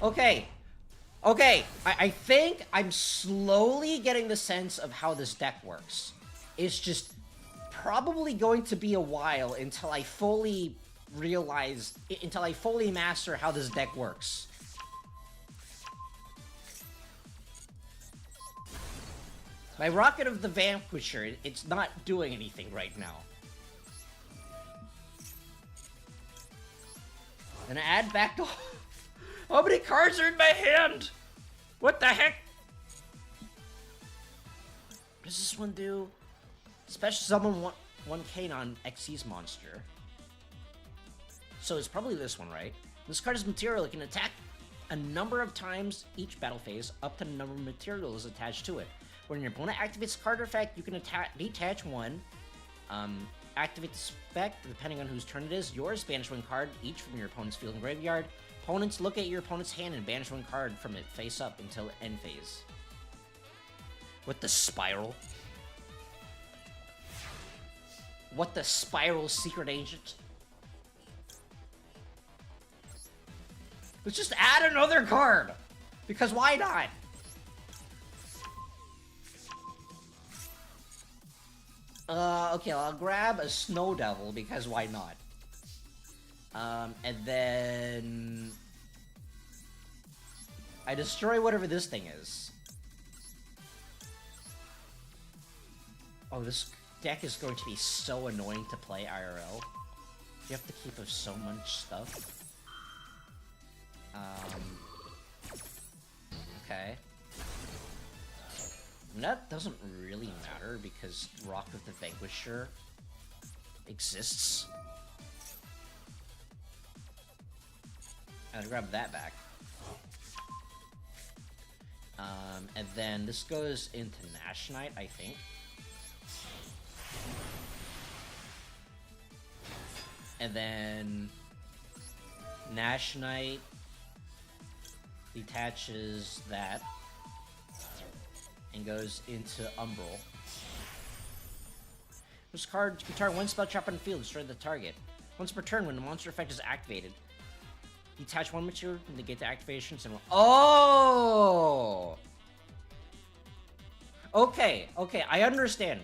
Okay. Okay, I think I'm slowly getting the sense of how this deck works. It's just probably going to be a while until I fully master how this deck works. My Rocket of the Vanquisher, it's not doing anything right now. And I add back to... How many cards are in my hand? What the heck? What does this one do? Special summon one Kanon Xyz monster. So it's probably this one, right? This card is material. It can attack a number of times each battle phase, up to the number of materials attached to it. When your opponent activates a card effect, you can detach one. Activate the spec, depending on whose turn it is. Yours, banish one card, each from your opponent's field and graveyard. Opponents look at your opponent's hand and banish one card from it face up until end phase. What the Spiral? What the Spiral Secret Agent? Let's just add another card! Because why not? Okay, I'll grab a Snow Devil, because why not? And then... I destroy whatever this thing is. Oh, this deck is going to be so annoying to play IRL. You have to keep up so much stuff. Okay. And that doesn't really matter because Rock of the Vanquisher exists. I'll grab that back. And then this goes into Nash Knight, I think. And then Nash Knight detaches that and goes into Umbral. This card can target one spell trap on the field, destroy the target. Once per turn, when the monster effect is activated, detach one material and negate the activations and oh! Okay, I understand.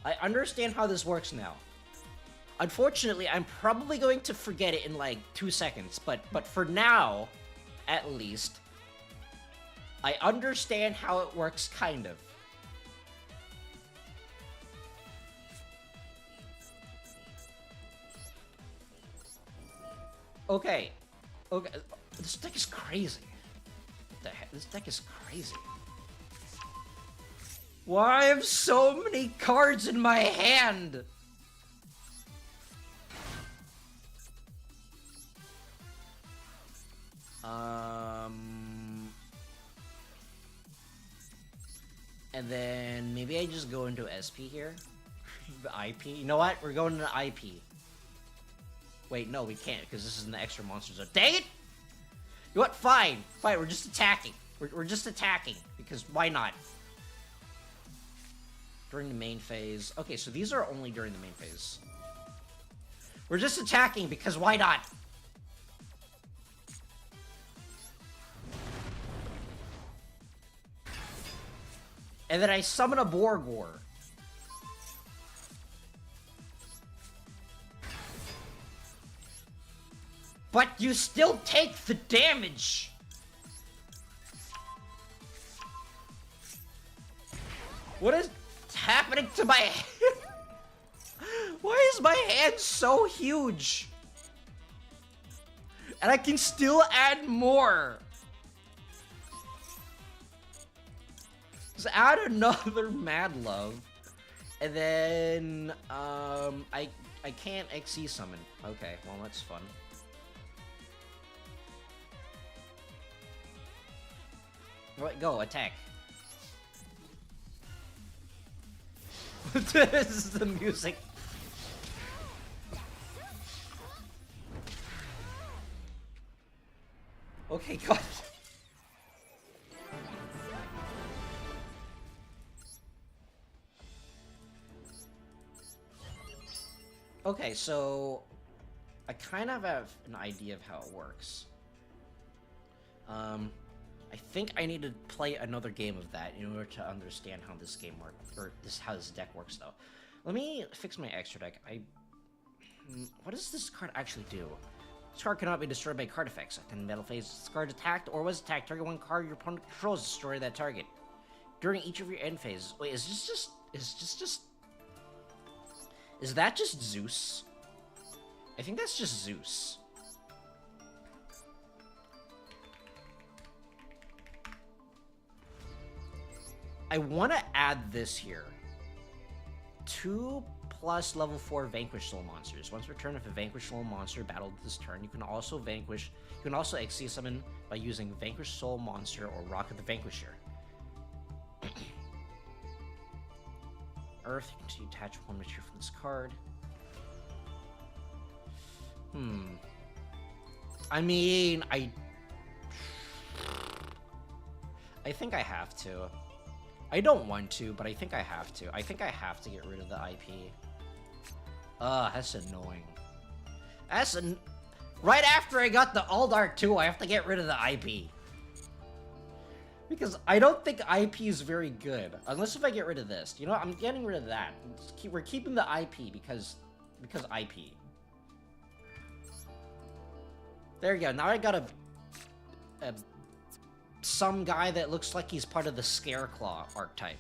I understand how this works now. Unfortunately, I'm probably going to forget it in like 2 seconds, but for now, at least, I understand how it works, kind of. Okay. This deck is crazy. What the heck? This deck is crazy. Why I have so many cards in my hand? And then maybe I just go into SP here. The IP. You know what? We're going into IP. Wait, no, we can't because this is an extra monster zone. Dang it! You know what? Fine. We're just attacking. We're just attacking because why not? During the main phase. Okay, so these are only during the main phase. We're just attacking because why not? And then I summon a Borgor. But you still take the damage! What is happening to my hand? Why is my hand so huge? And I can still add more! Just add another Mad Love. And then, I can't XE summon. Okay, well that's fun. Right, go, attack. This is the music. Okay, God. Okay, so I kind of have an idea of how it works. I think I need to play another game of that in order to understand how this game works, or how this deck works, though. Let me fix my extra deck. What does this card actually do? This card cannot be destroyed by card effects. At the end of the battle phase, this card attacked or was attacked. Target one card your opponent controls, destroy that target. During each of your end phases. Wait, is that just Zeus? I think that's just Zeus. I want to add this here. 2+ level 4 Vanquish soul monsters. Once per turn, if a Vanquish soul monster battled this turn, you can also XC summon by using Vanquish soul monster or Rock of the Vanquisher. Earth, you can detach one material from this card. I mean, I think I have to. I don't want to, but I think I have to. I think I have to get rid of the IP. That's annoying. Right after I got the Aldar 2, I have to get rid of the IP. Because I don't think IP is very good. Unless if I get rid of this. You know what? I'm getting rid of that. We're keeping the IP because IP. There you go. Now I got some guy that looks like he's part of the Scareclaw archetype.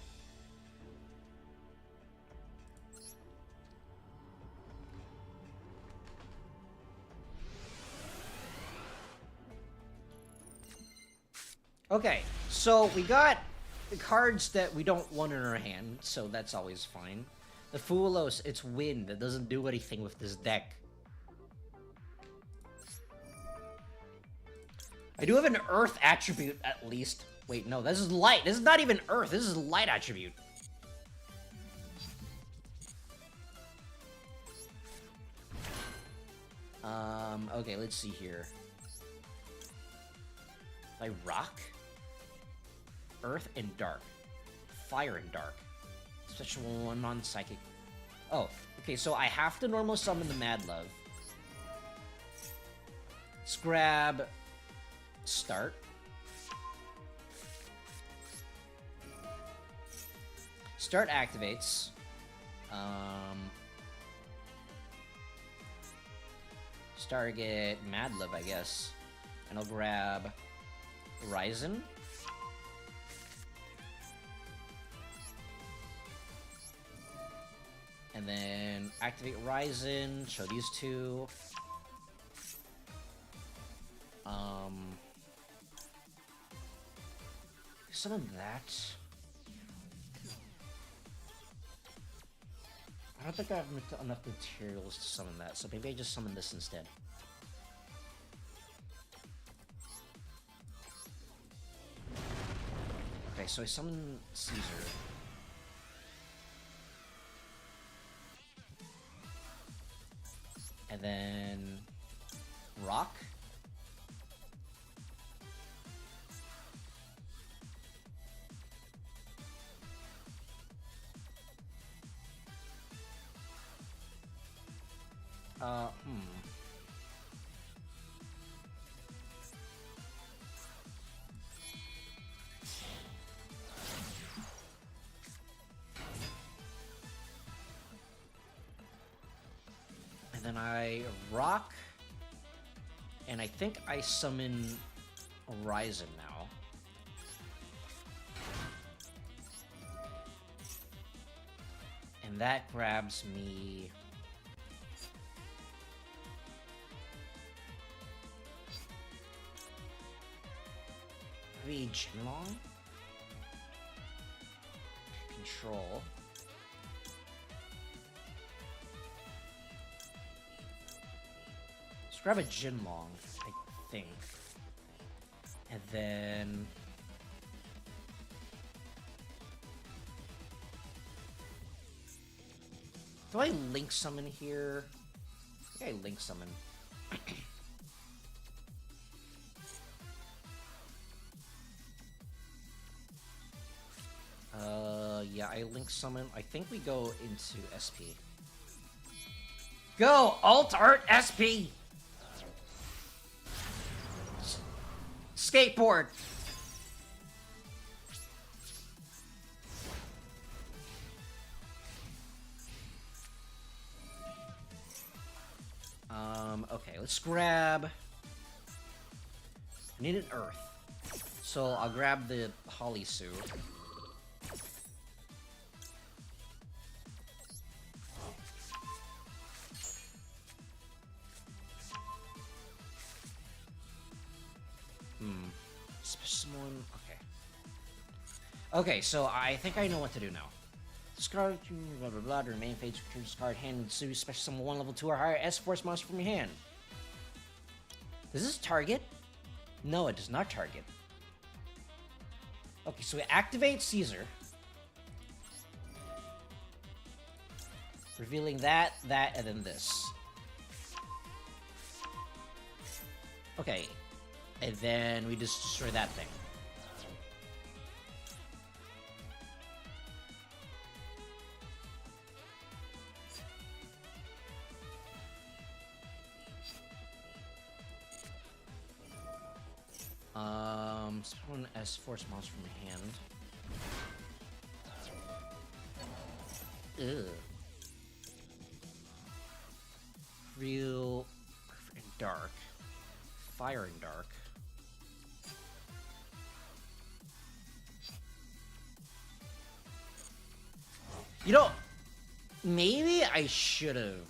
Okay, so we got the cards that we don't want in our hand, so that's always fine. The Fulos, it's wind. It doesn't do anything with this deck. I do have an earth attribute, at least. Wait, no, this is light. This is not even earth. This is light attribute. Okay, let's see here. Like rock? Earth and dark. Fire and dark. Special one non-psychic. Oh, okay, so I have to normal summon the Mad Love. Let's grab... Start. Start activates. Target Mad Love, I guess. And I'll grab Ryzen. And then activate Ryzen, show these two. Summon that. I don't think I have enough materials to summon that, so maybe I just summon this instead. Okay, so I summon Caesar. And then... Rock? And then I rock, and I think I summon Ryzen now. And that grabs me... maybe Jinlong? Control. Let's grab a Jinlong, I think. And then... do I link summon here? I think I link summon. Yeah, I link summon. I think we go into SP. Go! Alt Art SP! Skateboard! Okay, let's grab... I need an Earth. So I'll grab the Holly Sue. Someone... okay. Okay, so I think I know what to do now. Discard, blah blah blah, to remain phase, discard hand and Sue, special summon 1 level 2 or higher S-Force monster from your hand. Does this target? No, it does not target. Okay, so we activate Caesar. Revealing that, and then this. Okay. And then we just destroy that thing. Spawn S-Force monster from your hand. Ugh. Real and dark. Fire and dark. You know, maybe I should have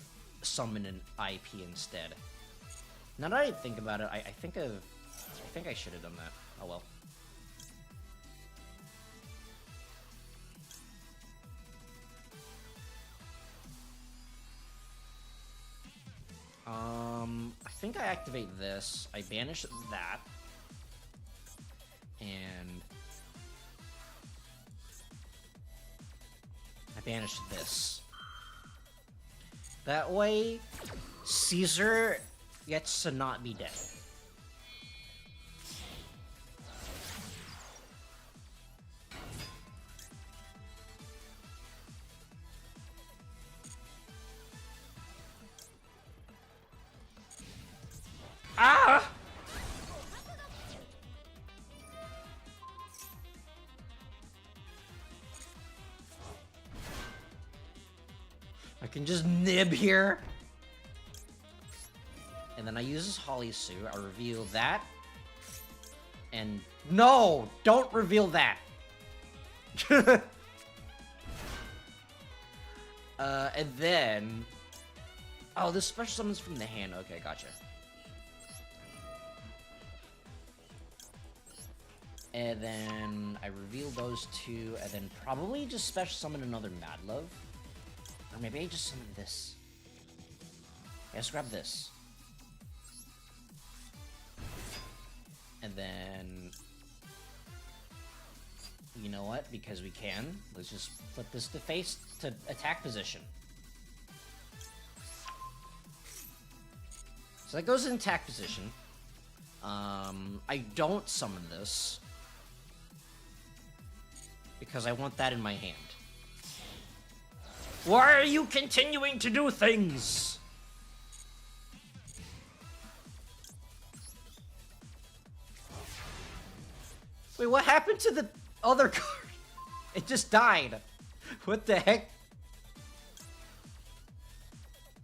summoned an IP instead. Now that I think about it, I think I should have done that. Oh well. I think I activate this. I banish that. And I banish this. That way, Caesar gets to not be dead. Ah! I can just nib here. And then I use this Holly suit. I reveal that. And no! Don't reveal that! And then... Oh, this special summons from the hand. Okay, gotcha. And then I reveal those two, and then probably just special summon another Mad Love. Or maybe I just summon this. Yeah, let's grab this. And then... You know what? Because we can, let's just flip this to face to attack position. So that goes in attack position. I don't summon this. Because I want that in my hand. Why are you continuing to do things? Wait, what happened to the other card? It just died. What the heck?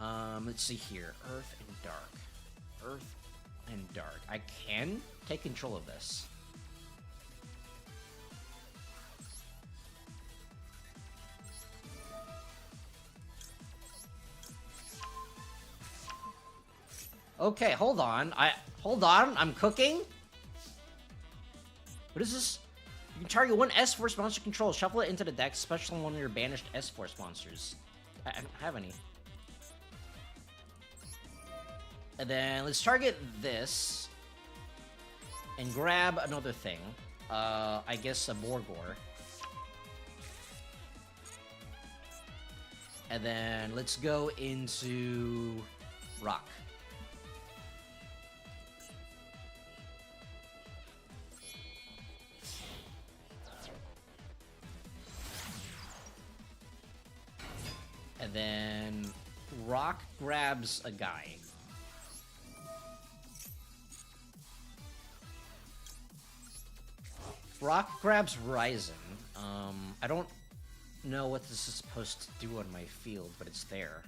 Let's see here. Earth and Dark. Earth and Dark. I can take control of this. Okay, hold on. I'm cooking. What is this? You can target one S-Force monster control, shuffle it into the deck, special one of your banished S-Force monsters. I don't have any. And then let's target this and grab another thing. I guess a Morgor. And then let's go into Rock. And then Rock grabs a guy. Rock grabs Ryzen. I don't know what this is supposed to do on my field, but it's there.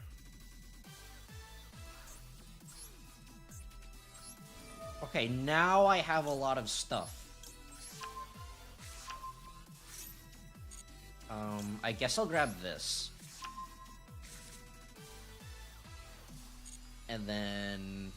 Okay, now I have a lot of stuff. I guess I'll grab this. And then...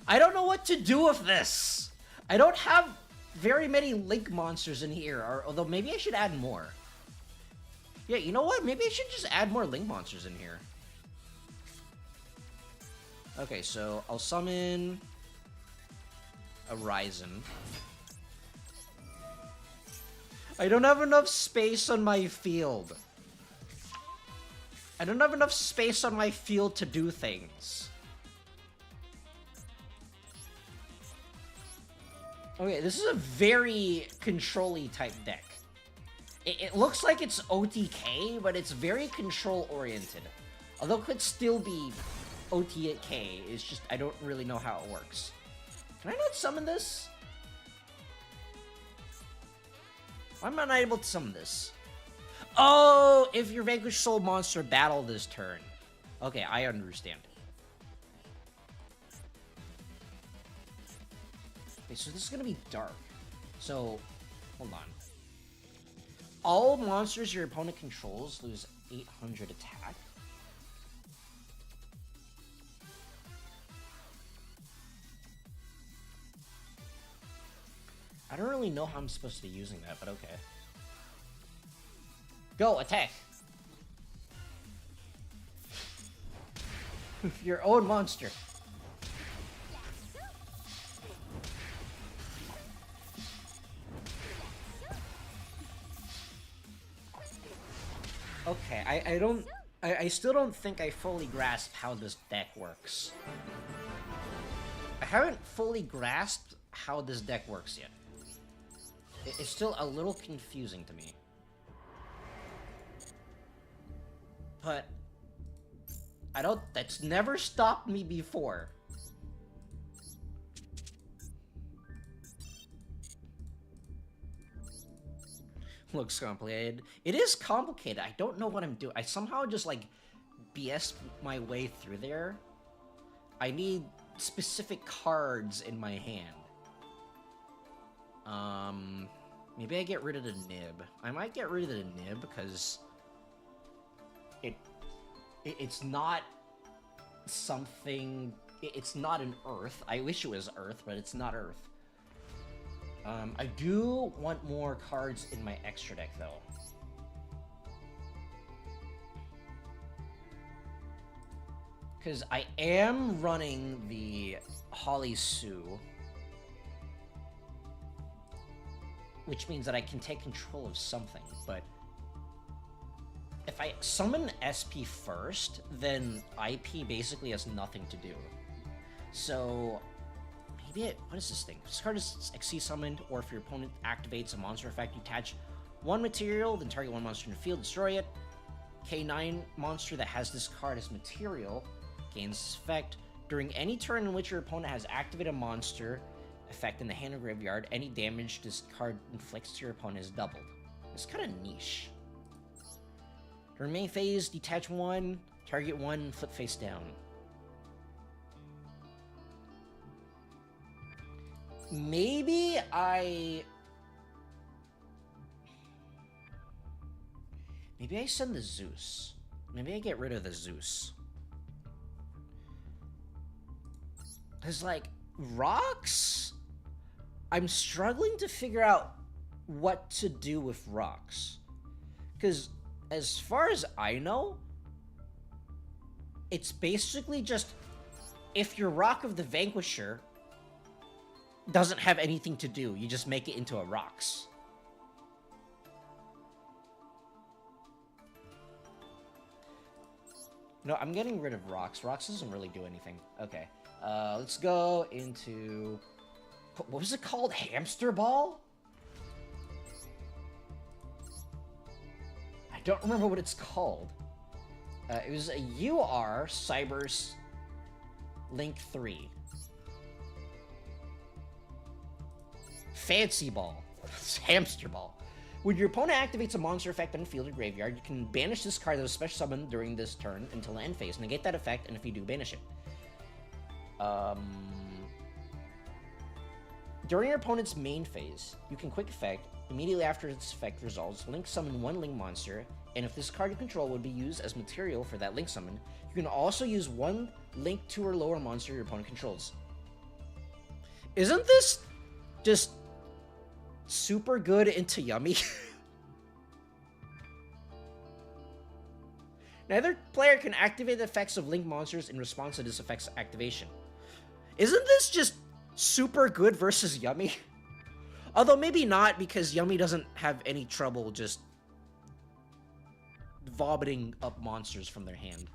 I don't know what to do with this! I don't have very many Link monsters in here, although maybe I should add more. Yeah, you know what? Maybe I should just add more Link monsters in here. Okay, so I'll summon a Ryzen. I don't have enough space on my field. I don't have enough space on my field to do things. Okay, this is a very control-y type deck. It looks like it's OTK, but it's very control-oriented. Although it could still be OTK, it's just I don't really know how it works. Can I not summon this? Why am I not able to summon this? Oh, if your Vanquish Soul monster battle this turn. Okay, I understand. Okay, so this is gonna be dark. So, hold on. All monsters your opponent controls lose 800 attack. I don't really know how I'm supposed to be using that, but okay. Go, attack! Your own monster. Okay, I still don't think I fully grasp how this deck works. I haven't fully grasped how this deck works yet. It's still a little confusing to me. But that's never stopped me before. Looks complicated. It is complicated. I don't know what I'm doing. I somehow just like BS my way through there. I need specific cards in my hand. Maybe I get rid of the nib. I might get rid of the nib because it's not something. It's not an Earth. I wish it was Earth, but it's not Earth. I do want more cards in my extra deck, though. Because I am running the Holly Sue, which means that I can take control of something, but if I summon SP first, then IP basically has nothing to do. So what is this thing? This card is XC summoned, or if your opponent activates a monster effect, you attach one material, then target one monster in the field, destroy it. K9 monster that has this card as material gains this effect. During any turn in which your opponent has activated a monster effect in the hand or graveyard, any damage this card inflicts to your opponent is doubled. It's kind of niche. During main phase, detach one, target one, flip face down. Maybe I send the Zeus. Maybe I get rid of the Zeus. Cause like rocks, I'm struggling to figure out what to do with rocks. Cause as far as I know, it's basically just if your rock of the Vanquisher doesn't have anything to do, you just make it into a rocks. No, I'm getting rid of rocks. Rocks doesn't really do anything. Okay. Let's go into... What was it called? Hamster Ball? I don't remember what it's called. It was a UR Cybers Link 3. Fancy Ball. Hamster Ball. When your opponent activates a monster effect on the field or graveyard, you can banish this card that was special summoned during this turn until the end phase. Negate that effect, and if you do, banish it. During your opponent's main phase, you can quick effect, immediately after its effect resolves, link summon one link monster, and if this card you control would be used as material for that link summon, you can also use one link 2 or lower monster your opponent controls. Isn't this just super good into Yummy? Neither player can activate the effects of link monsters in response to this effect's activation. Isn't this just super good versus Yummy? Although maybe not, because Yummy doesn't have any trouble just vomiting up monsters from their hand.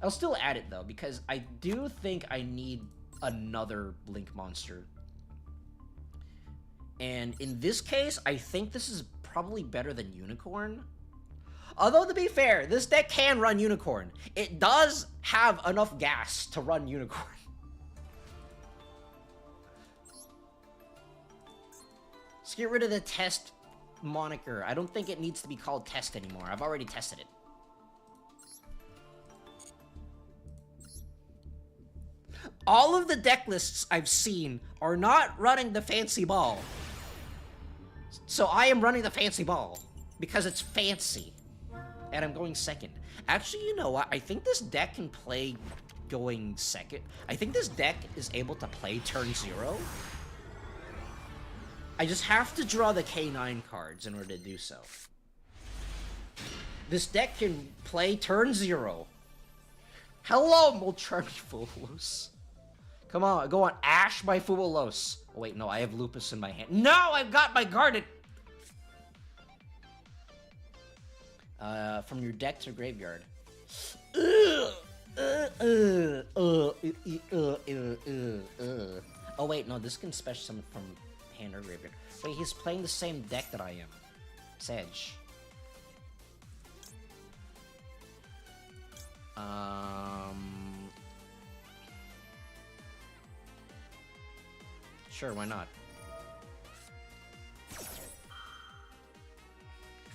I'll still add it though, because I do think I need another link monster. And in this case, I think this is probably better than Unicorn. Although, to be fair, this deck can run Unicorn. It does have enough gas to run Unicorn. Let's get rid of the test moniker. I don't think it needs to be called test anymore. I've already tested it. All of the deck lists I've seen are not running the Fancy Ball. So I am running the Fancy Ball because it's fancy. And I'm going second. Actually, you know what? I think this deck can play going second. I think this deck is able to play turn 0. I just have to draw the K9 cards in order to do so. This deck can play turn 0. Hello, Molcharmy Fubulos. Come on, go on. Ash my Fubulos. Oh, wait, no, I have Lupus in my hand. No, I've got my Garnet! From your deck to graveyard. Oh, wait, no, this can special summon from hand or graveyard. Wait, he's playing the same deck that I am. Sedge. Sure, why not?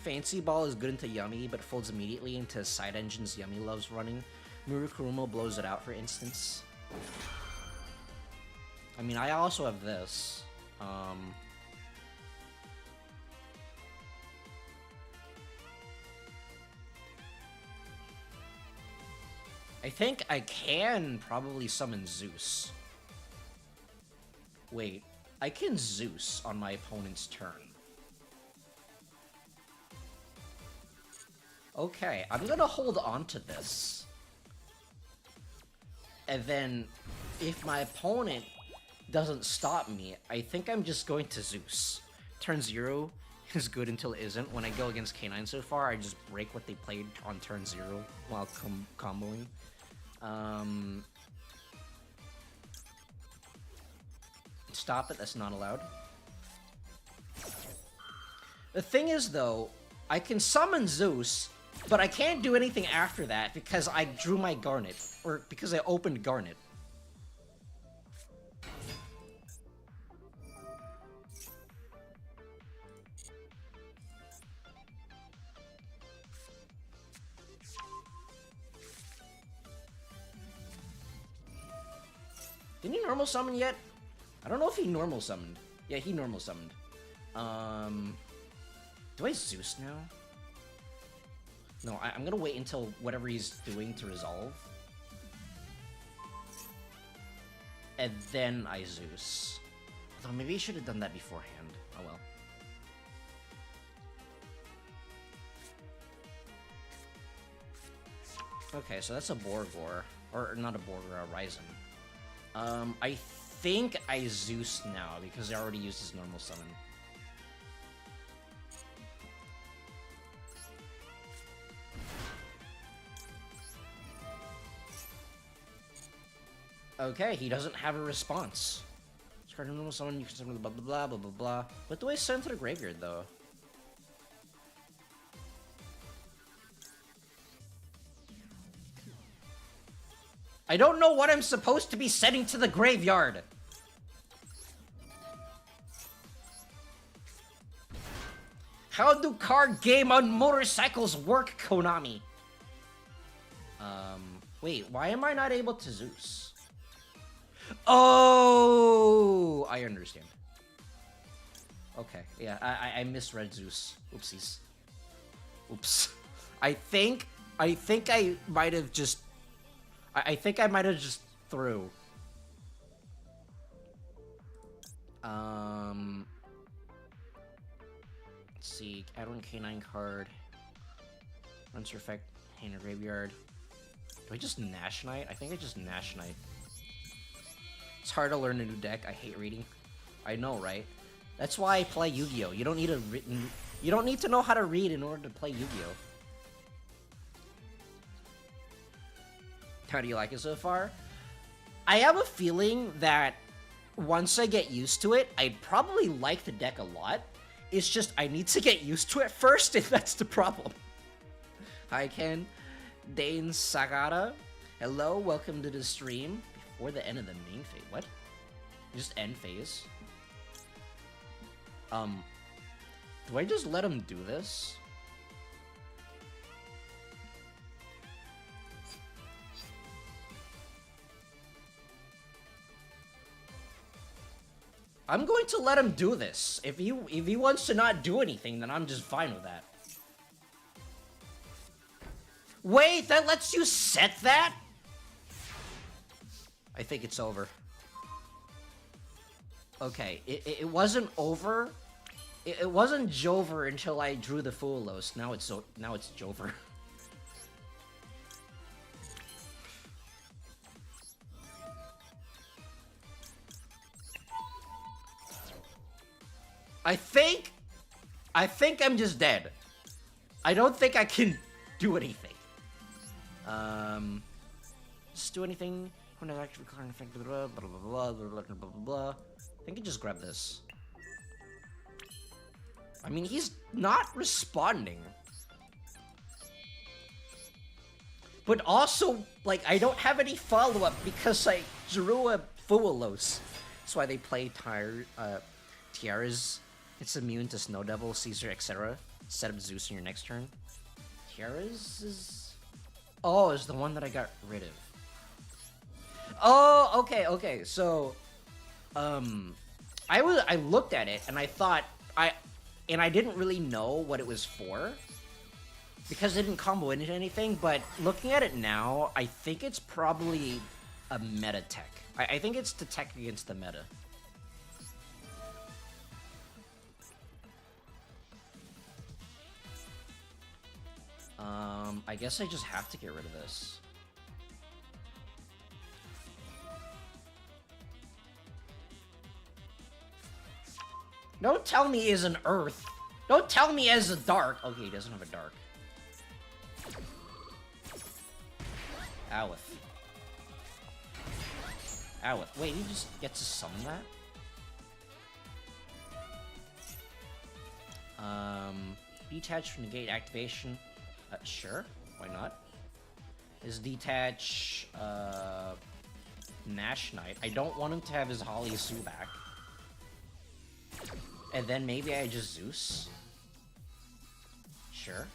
Fancy Ball is good into Yummy, but folds immediately into side engines Yummy loves running. Murukurumo blows it out, for instance. I mean, I also have this. I think I can probably summon Zeus. Wait, I can Zeus on my opponent's turn. Okay, I'm gonna hold on to this. And then, if my opponent doesn't stop me, I think I'm just going to Zeus. Turn 0 is good until it isn't. When I go against K9 so far, I just break what they played on turn 0 while comboing. Stop it, that's not allowed. The thing is, though, I can summon Zeus, but I can't do anything after that because I drew my Garnet, or because I opened Garnet. Didn't he normal summon yet? I don't know if he normal summoned. Yeah, he normal summoned. Do I Zeus now? No, I'm gonna wait until whatever he's doing to resolve. And then I Zeus. Although maybe I should have done that beforehand. Oh well. Okay, so that's a Borgor. Or not a Borgor, a Ryzen. I think I Zeus now, because I already used his normal summon. Okay, he doesn't have a response. Discard a normal summon, you can summon blah blah blah blah blah blah. What do I send to the graveyard, though? I don't know what I'm supposed to be sending to the graveyard! How do card game on motorcycles work, Konami? Wait, why am I not able to Zeus? Oh, I understand. Okay, yeah, I misread Zeus. Oopsies. Oops. I think I might have just... I think I might have just threw. Let's see. Add one K9 card. Runs your effect. Hand or graveyard. Do I just Nash Knight? I think I just Nash Knight. It's hard to learn a new deck. I hate reading. I know, right? That's why I play Yu-Gi-Oh! You don't need you don't need to know how to read in order to play Yu-Gi-Oh! How do you like it so far? I have a feeling that once I get used to it, I'd probably like the deck a lot. It's just I need to get used to it first, and that's the problem. Hi, Ken. Dane Sagata. Hello, welcome to the stream. Before the end of the main phase. What? Just end phase? Do I just let him do this? I'm going to let him do this. If he wants to not do anything, then I'm just fine with that. Wait, that lets you set that? I think it's over. Okay, it wasn't over It wasn't Jover until I drew the Fulos. Now it's Jover. I think I'm just dead. I don't think I can do anything. Just do anything. When I actually blah blah blah blah blah blah blah. I think I just grab this. I mean, he's not responding. But also, like, I don't have any follow-up because I drew a Fulos. That's why they play Tiaras. It's immune to Snow Devil, Caesar, etc. Set up Zeus in your next turn. Tiaras is... Oh, is the one that I got rid of. Oh, okay. So, I looked at it and I thought I didn't really know what it was for because it didn't combo into anything. But looking at it now, I think it's probably a meta tech. I think it's to tech against the meta. I guess I just have to get rid of this. Don't tell me he's an Earth. Don't tell me as a Dark. Okay, he doesn't have a Dark. Owlith. Owlith. Wait, he just gets to summon that? Detach from negate activation. Sure, why not? His detach, Nash Knight. I don't want him to have his Holly Sue back. And then maybe I just Zeus. Sure.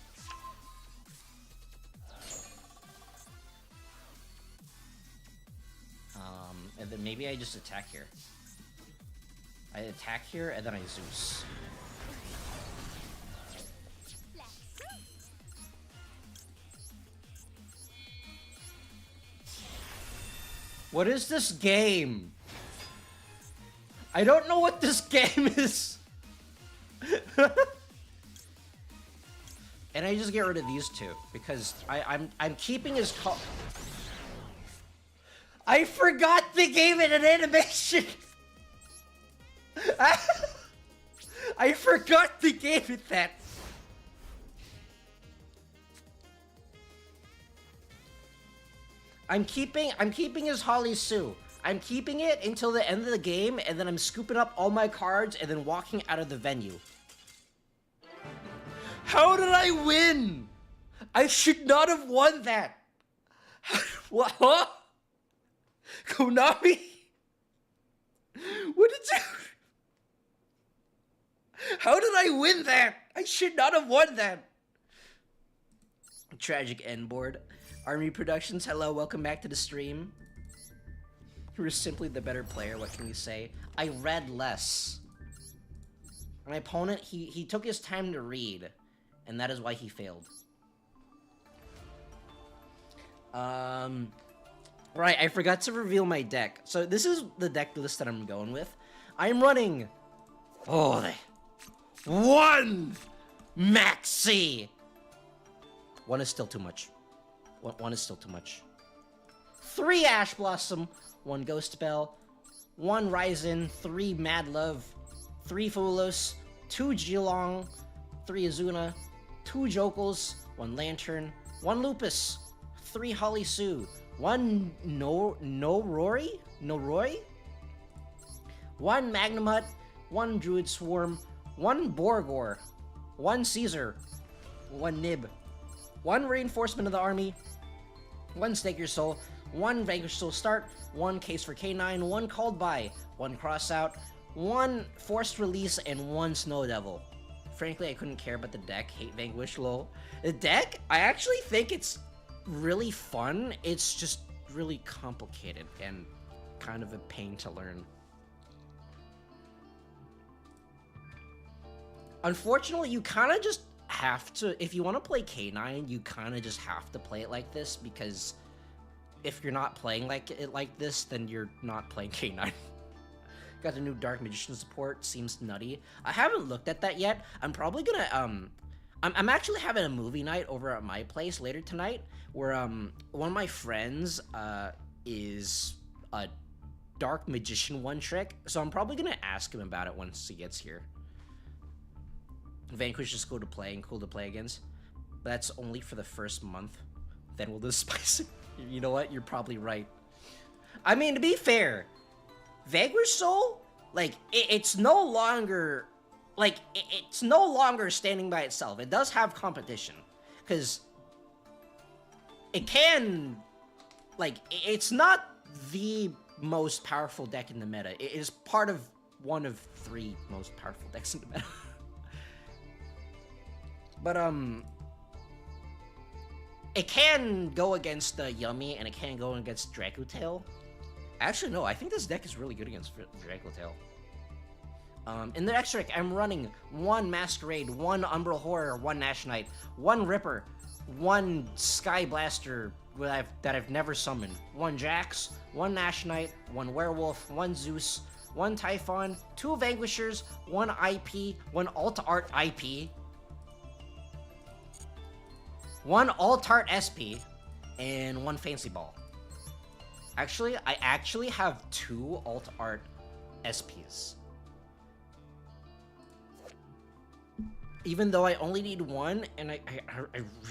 And then maybe I just attack here. I attack here and then I Zeus. What is this game? I don't know what this game is. And I just get rid of these two because I'm keeping his call. I forgot the game in an animation. I forgot the game with that. I'm keeping his Holly Sue. I'm keeping it until the end of the game, and then I'm scooping up all my cards and then walking out of the venue. How did I win? I should not have won that. What? Huh? Konami? What did you... How did I win that? I should not have won that. Tragic end board. Army Productions, hello, welcome back to the stream. You were simply the better player, what can we say? I read less. My opponent, he took his time to read, and that is why he failed. Right, I forgot to reveal my deck. So this is the deck list that I'm going with. I'm running... Oh, one Maxi! One is still too much. One is still too much. 3 Ash Blossom, 1 Ghost Bell, 1 Ryzen, 3 Mad Love, 3 Fulos, 2 Geelong, 3 Azuna, 2 Jokels, 1 Lantern, 1 Lupus, 3 Holly Sue, 1 Noroi, 1 Magnamut, 1 Druid Swarm, 1 Borgor, 1 Caesar, 1 Nib, 1 Reinforcement of the Army, 1 Stake Your Soul, 1 Vanquish Soul Start, 1 Case for K9, 1 Called By, 1 Cross Out, 1 Forced Release, and 1 Snow Devil. Frankly, I couldn't care about the deck. Hate Vanquish, lol. The deck, I actually think it's really fun. It's just really complicated and kind of a pain to learn. Unfortunately, you kind of just have to, if you want to play K9, you kind of just have to play it like this, because if you're not playing like this, then you're not playing K9. Got the new Dark Magician support. Seems nutty. I haven't looked at that yet. I'm probably gonna I'm actually having a movie night over at my place later tonight, where one of my friends is a Dark Magician one trick, so I'm probably gonna ask him about it once he gets here. Vanquish is cool to play and cool to play against. But that's only for the first month. Then we'll despise it. You know what? You're probably right. I mean, to be fair, Vanquish Soul, like, it's no longer, like, it's no longer standing by itself. It does have competition. Because it can, like, it's not the most powerful deck in the meta. It is part of one of 3 most powerful decks in the meta. But, it can go against Yummy, and it can go against Dracotail. Actually, no, I think this deck is really good against Dracotail. In the extra deck, I'm running 1 Masquerade, 1 Umbral Horror, 1 Nash Knight, 1 Ripper, 1 Sky Blaster that I've never summoned, 1 Jax, 1 Nash Knight, 1 Werewolf, 1 Zeus, 1 Typhon, 2 Vanquishers, 1 IP, 1 Alt Art IP, 1 Alt Art SP, and 1 Fancy Ball. Actually, I actually have 2 Alt Art SPs. Even though I only need 1, and I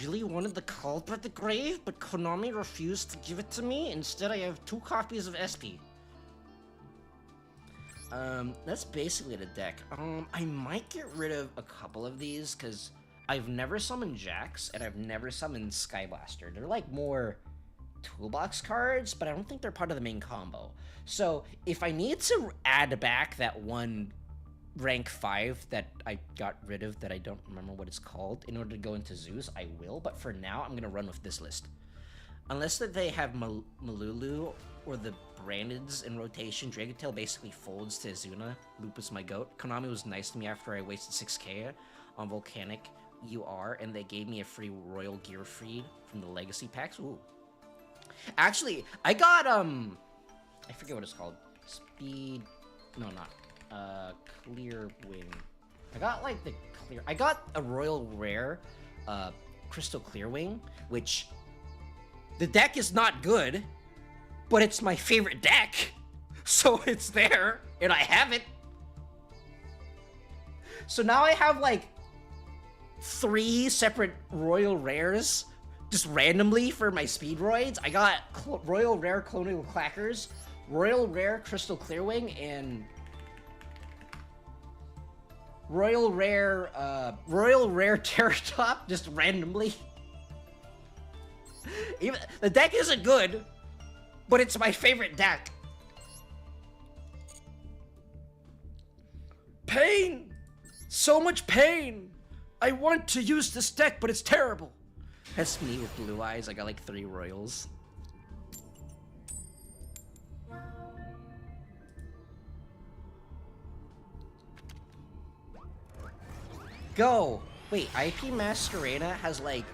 really wanted the Called by the Grave, but Konami refused to give it to me. Instead, I have 2 copies of SP. That's basically the deck. I might get rid of a couple of these, because I've never summoned Jax, and I've never summoned Sky Blaster. They're like more toolbox cards, but I don't think they're part of the main combo. So if I need to add back that 1 rank 5 that I got rid of that I don't remember what it's called in order to go into Zeus, I will, but for now I'm gonna run with this list. Unless that they have Malulu or the Brandeds in rotation, Dragotail basically folds to Azuna. Lupus my goat. Konami was nice to me after I wasted 6k on Volcanic UR, and they gave me a free Royal Gear Freed from the Legacy packs. Ooh. Actually, I got, I forget what it's called. Speed, no, not, Clear Wing. I got, like, I got a Royal Rare, Crystal Clear Wing, which, the deck is not good, but it's my favorite deck, so it's there, and I have it. So now I have, like, 3 separate Royal Rares just randomly for my Speedroids. I got Royal Rare Colonial Clackers, Royal Rare Crystal Clearwing, and Royal Rare Terratop just randomly. Even the deck isn't good, but it's my favorite deck. Pain! So much pain! I want to use this deck, but it's terrible. That's me with blue eyes. I got like 3 Royals. Go! Wait, IP Masquerada has like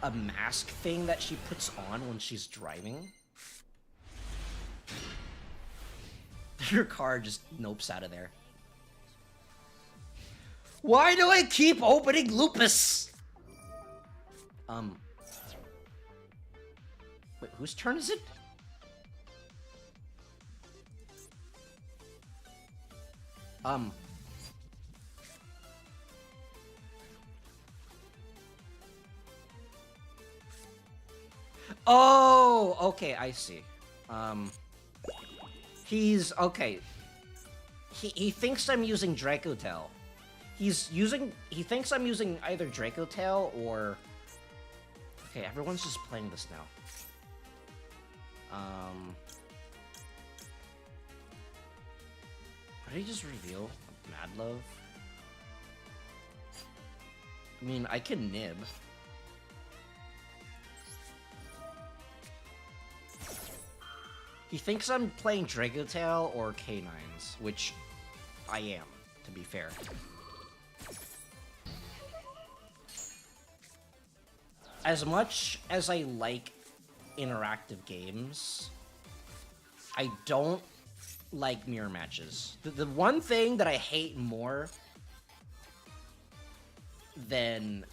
a mask thing that she puts on when she's driving? Your car just nopes out of there. Why do I keep opening Lupus? Wait, whose turn is it? Oh, okay, I see. He's, okay. He thinks I'm using Dracotail. He thinks I'm using either Dracotail or... Okay, everyone's just playing this now. What did he just reveal? Mad Love? I mean, I can nib. He thinks I'm playing Dragotail or K9s, which I am, to be fair. As much as I like interactive games, I don't like mirror matches. The one thing that I hate more than...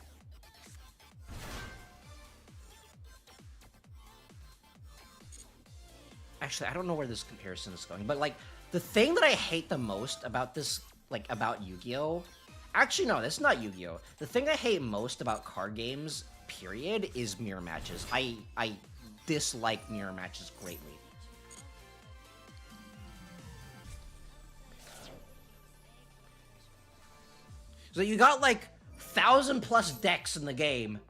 Actually, I don't know where this comparison is going, but like, the thing that I hate the most about this, like, about Yu-Gi-Oh! Actually, no, that's not Yu-Gi-Oh! The thing I hate most about card games, period, is mirror matches. I dislike mirror matches greatly. So you got like 1,000+ decks in the game,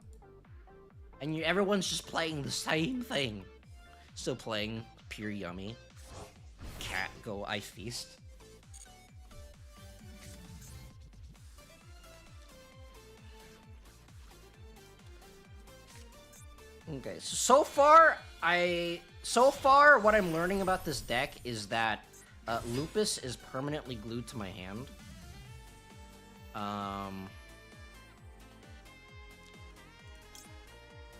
and everyone's just playing the same thing. Still playing pure yummy. Cat go I feast. Okay, so far what I'm learning about this deck is that Lupus is permanently glued to my hand.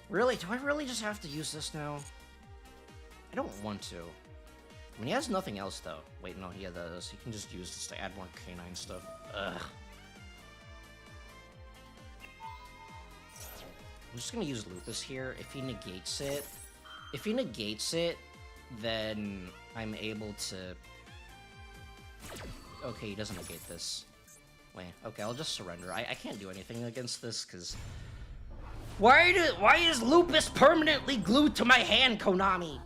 Really? Do I really just have to use this now? I don't want to. I mean, he has nothing else, though. Wait, no, he does. He can just use this to add more canine stuff. Ugh. I'm just gonna use Lupus here. If he negates it, then I'm able to... Okay, he doesn't negate this. Wait, okay, I'll just surrender. I can't do anything against this, because... Why is Lupus permanently glued to my hand, Konami?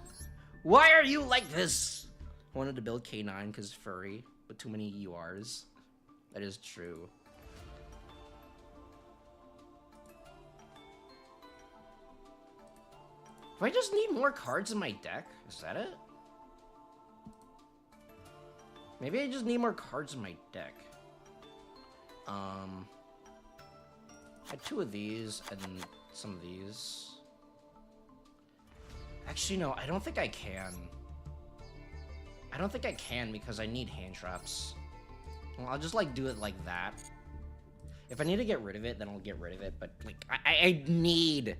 Why are you like this? I wanted to build K9 because furry, but too many URs. That is true. Do I just need more cards in my deck? Is that it? Maybe I just need more cards in my deck. I had 2 of these and some of these. Actually, no, I don't think I can. I don't think I can because I need hand traps. Well, I'll just, like, do it like that. If I need to get rid of it, then I'll get rid of it. But, like, I need...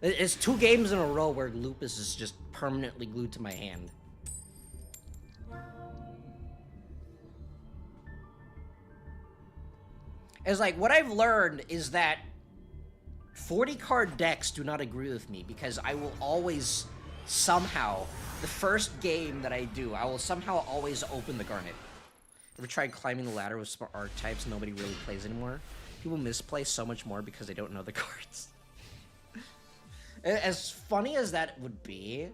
It's 2 games in a row where Lupus is just permanently glued to my hand. It's like, what I've learned is that 40-card decks do not agree with me because I will always, somehow, the first game that I do, I will somehow always open the Garnet. Ever tried climbing the ladder with smart archetypes nobody really plays anymore? People misplay so much more because they don't know the cards. As funny as that would be,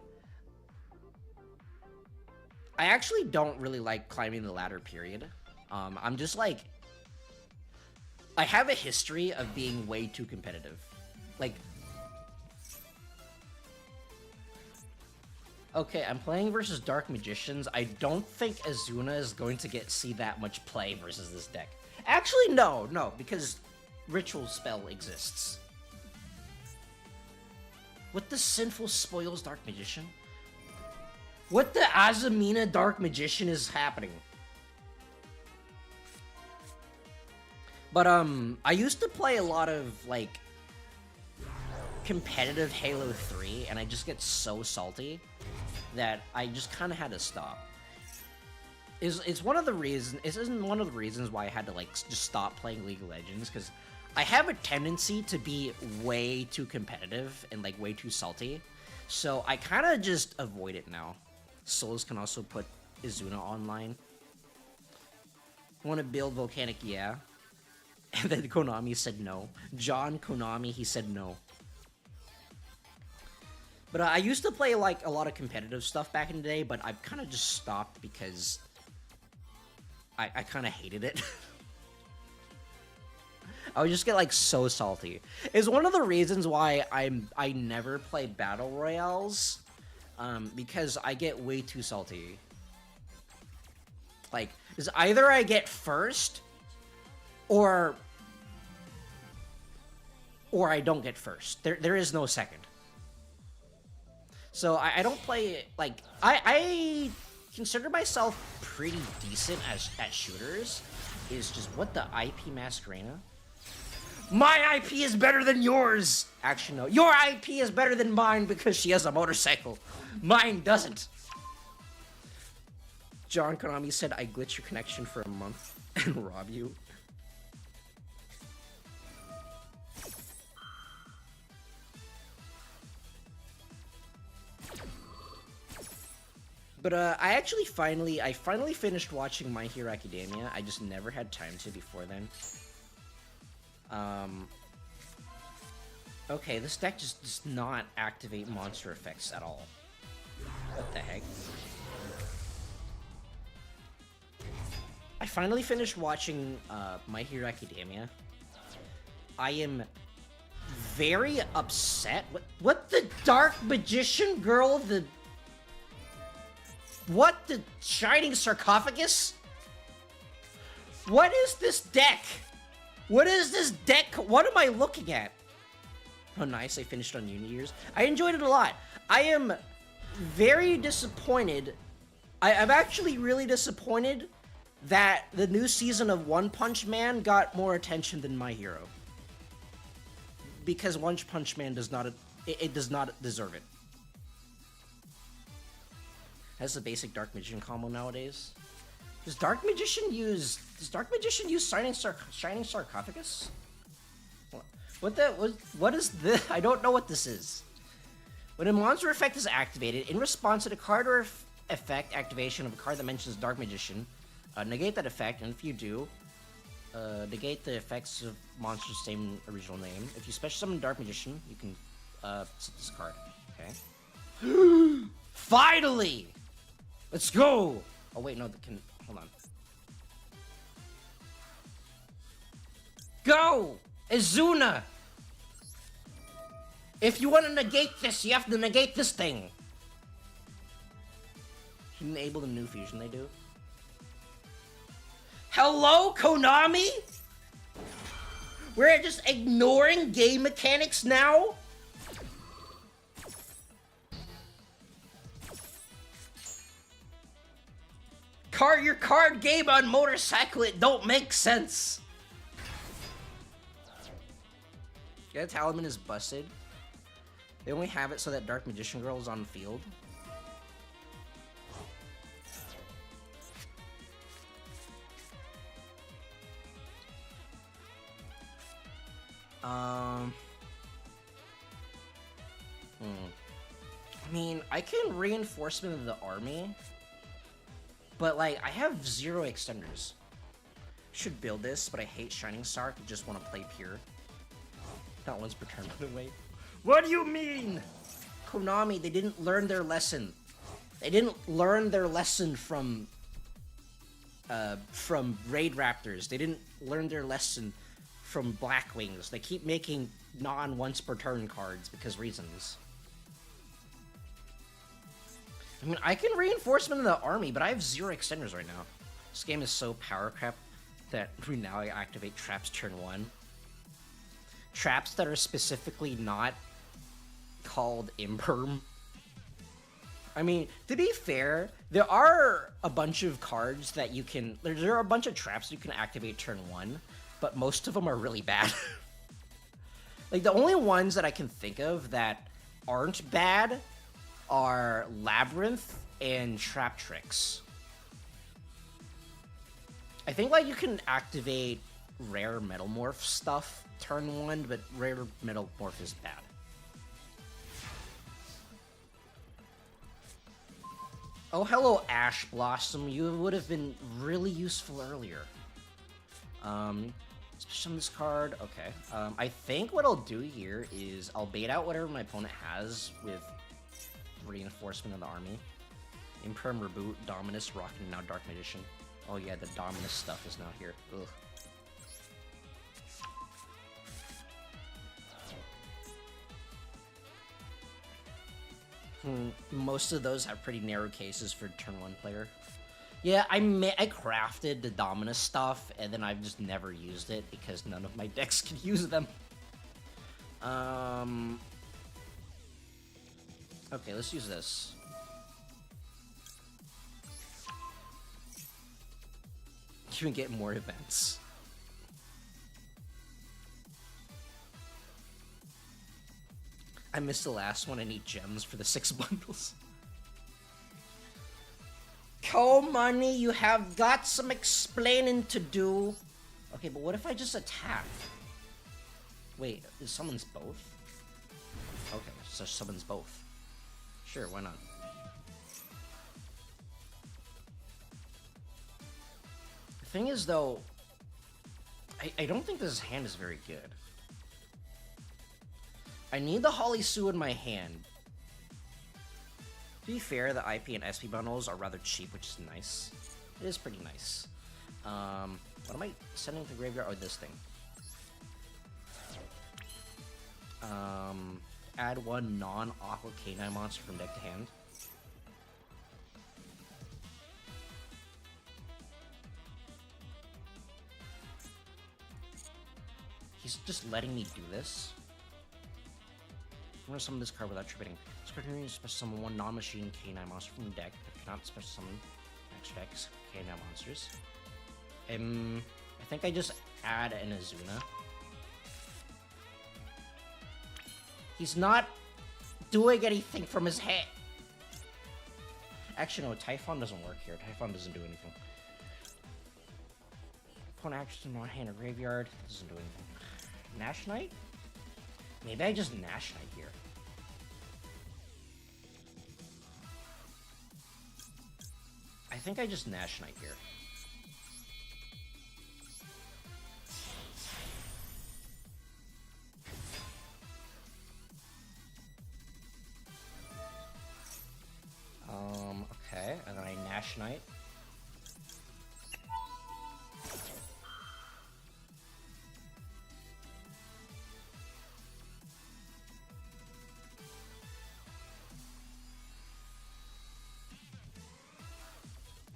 I actually don't really like climbing the ladder, period. I'm just like... I have a history of being way too competitive. Like... Okay, I'm playing versus Dark Magicians. I don't think Azuna is going to see that much play versus this deck. Actually, no, because Ritual Spell exists. What the sinful spoils Dark Magician? What the Azumina Dark Magician is happening? But, I used to play a lot of, like, competitive Halo 3, and I just get so salty that I just kind of had to stop. It's one of the reasons, it isn't one of the reasons why I had to, like, just stop playing League of Legends, because I have a tendency to be way too competitive and, like, way too salty. So I kind of just avoid it now. Souls can also put Izuna online. Want to build Volcanic? Yeah. And then Konami said no. John Konami, he said no. But I used to play, like, a lot of competitive stuff back in the day, but I've kind of just stopped because I kind of hated it. I would just get, like, so salty. It's one of the reasons why I never play Battle Royales, because I get way too salty. Like, it's either I get first, or I don't get first. There is no second. So I don't play, like, I consider myself pretty decent at shooters. Is just, what the IP Masquerena? My IP is better than yours! Actually, no. Your IP is better than mine because she has a motorcycle. Mine doesn't. John Konami said, I glitch your connection for a month and rob you. But I finally finished watching My Hero Academia. I just never had time to before then. Okay, this deck just does not activate monster effects at all. What the heck? I finally finished watching My Hero Academia. I am very upset. What the Dark Magician Girl? What the Shining Sarcophagus? What is this deck? What is this deck? What am I looking at? Oh, nice. I finished on New Year's. I enjoyed it a lot. I am very disappointed. I'm actually really disappointed that the new season of One Punch Man got more attention than My Hero. Because One Punch Man does not... It does not deserve it. Has the basic Dark Magician combo nowadays. Does Dark Magician use Shining Sarcophagus? What is this? I don't know what this is. When a monster effect is activated, in response to the card or effect activation of a card that mentions Dark Magician, negate that effect, and if you do, negate the effects of monster's same original name. If you special summon Dark Magician, you can set this card. Okay. Finally! Let's go! Oh wait, no, hold on. Go! Izuna! If you want to negate this, you have to negate this thing. Enable the new fusion they do. Hello, Konami? We're just ignoring game mechanics now? Your card game on motorcycle, it don't make sense. Yeah, Talisman is busted. They only have it so that Dark Magician Girl is on the field. I mean, I can reinforcement of the army. But, like, I have 0 extenders. Should build this, but I hate Shining Sark. I just want to play pure. Not once per turn, by the way. What do you mean? Konami, they didn't learn their lesson. They didn't learn their lesson from Raid Raptors. They didn't learn their lesson from Blackwings. They keep making non-once per turn cards because reasons. I mean, I can reinforcement of the army, but I have 0 extenders right now. This game is so power crap that we now activate traps turn 1. Traps that are specifically not called imperm. I mean, to be fair, there are a bunch of cards that you can... There are a bunch of traps you can activate turn 1, but most of them are really bad. Like, the only ones that I can think of that aren't bad are Labyrinth and Trap Tricks. I think, like, you can activate Rare Metalmorph stuff turn 1, but Rare Metalmorph is bad. Oh, hello, Ash Blossom. You would have been really useful earlier. Special this card. Okay. I think what I'll do here is I'll bait out whatever my opponent has with reinforcement of the army. Imperm, Reboot, Dominus, Rocket, and now Dark Magician. Oh yeah, the Dominus stuff is now here. Ugh. Most of those have pretty narrow cases for turn 1 player. Yeah, I crafted the Dominus stuff, and then I've just never used it because none of my decks can use them. Okay, let's use this. You can get more events. I missed the last one. I need gems for the 6 bundles. Toe Money, you have got some explaining to do. Okay, but what if I just attack? Wait, is summons both? Okay, so summons both. Sure, why not? The thing is, though, I don't think this hand is very good. I need the Holly Sue in my hand. To be fair, the IP and SP bundles are rather cheap, which is nice. It is pretty nice. What am I sending to the graveyard? Oh, this thing. Add one non-Aqua Canine monster from deck to hand. He's just letting me do this. I'm gonna summon this card without tripping. This card can special summon one non-machine Canine monster from the deck, but cannot special summon extra decks Canine monsters. I think I just add an Azuna. He's not doing anything from his head. Actually, no, Typhon doesn't work here. Typhon doesn't do anything. Opponent action on hand or graveyard. Doesn't do anything. Nash Knight? Maybe I just Nash Knight here. I think I just Nash Knight here. Okay, and then I Nash Knight.